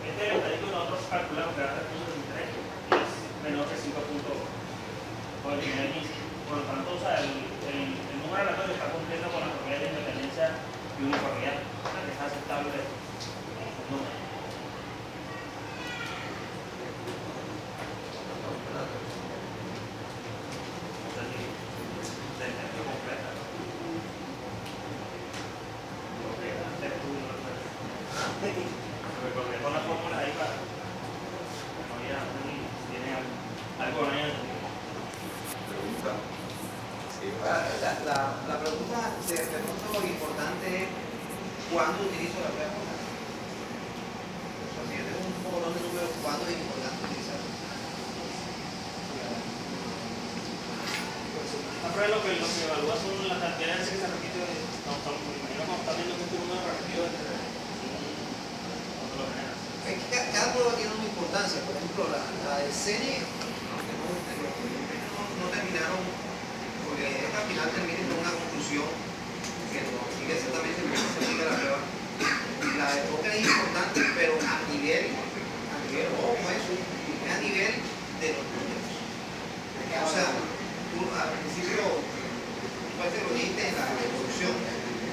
Este es el estadístico que nosotros calculamos que da 3.23 y es menor que 5.9915. Por lo tanto, o sea, el número aleatorio está cumpliendo con la propiedad de independencia y uniformidad, o sea, que es aceptable el número. Porque con las fórmulas ahí para no tiene algo en Pregunta. objetivo. La pregunta de pronto importante es ¿cuándo utilizo la prueba constante? O sea, si yo tengo un montón de números, ¿cuándo es importante utilizarlo? La prueba lo que evalúa son las cantidades de veces que se repite. Me imagino cuando están viendo que este número repetido cuando lo generas. Es que cada prueba tiene una importancia. Por ejemplo, la de serie, aunque no terminaron, porque al final terminen con una conclusión que no sigue exactamente lo que se aplica la prueba. La de póker es importante, pero a nivel, ojo eso, es a nivel de los números. O sea, tú al principio, tú lo dijiste en la introducción,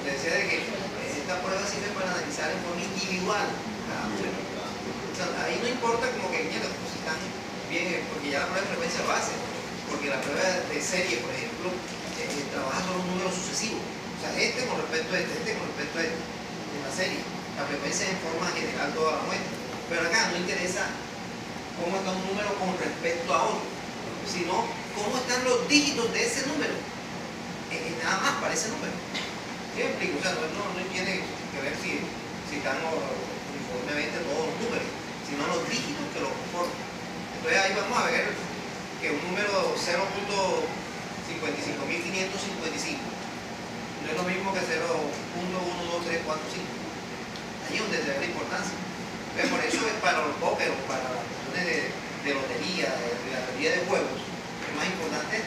te decía de que esta prueba sirve para analizar en forma individual cada número. O sea, ahí no importa como que si están bien, porque ya la prueba de frecuencia lo hace, porque la prueba de serie, por ejemplo, trabaja sobre un número sucesivo. O sea, este con respecto a este con respecto a este, en la serie. La frecuencia es en forma general toda la muestra. Pero acá no interesa cómo está un número con respecto a otro, sino cómo están los dígitos de ese número. Nada más para ese número. ¿Sí me explico? O sea, no tiene que ver si están uniformemente todos los números, sino los dígitos que los conforman. Entonces ahí vamos a ver que un número 0.55555 no es lo mismo que 0.12345. Ahí es donde se ve la importancia. Entonces, por eso es para los póker, para las cuestiones de lotería, de la lotería de juegos, es más importante.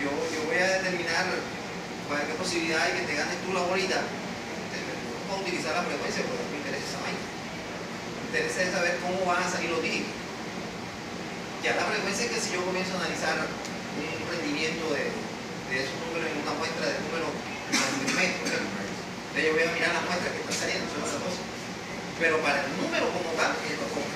Yo voy a determinar para qué posibilidad hay que te ganes tú la bolita. Vamos a utilizar la frecuencia, porque me interesa esa vaina. Me interesa saber cómo van a salir los dígitos. Ya la frecuencia es que si yo comienzo a analizar un rendimiento de esos números en una muestra de números en un mes, por ejemplo, entonces yo voy a mirar las muestras que están saliendo, eso es otra cosa. Pero para el número como tal, es lo mismo.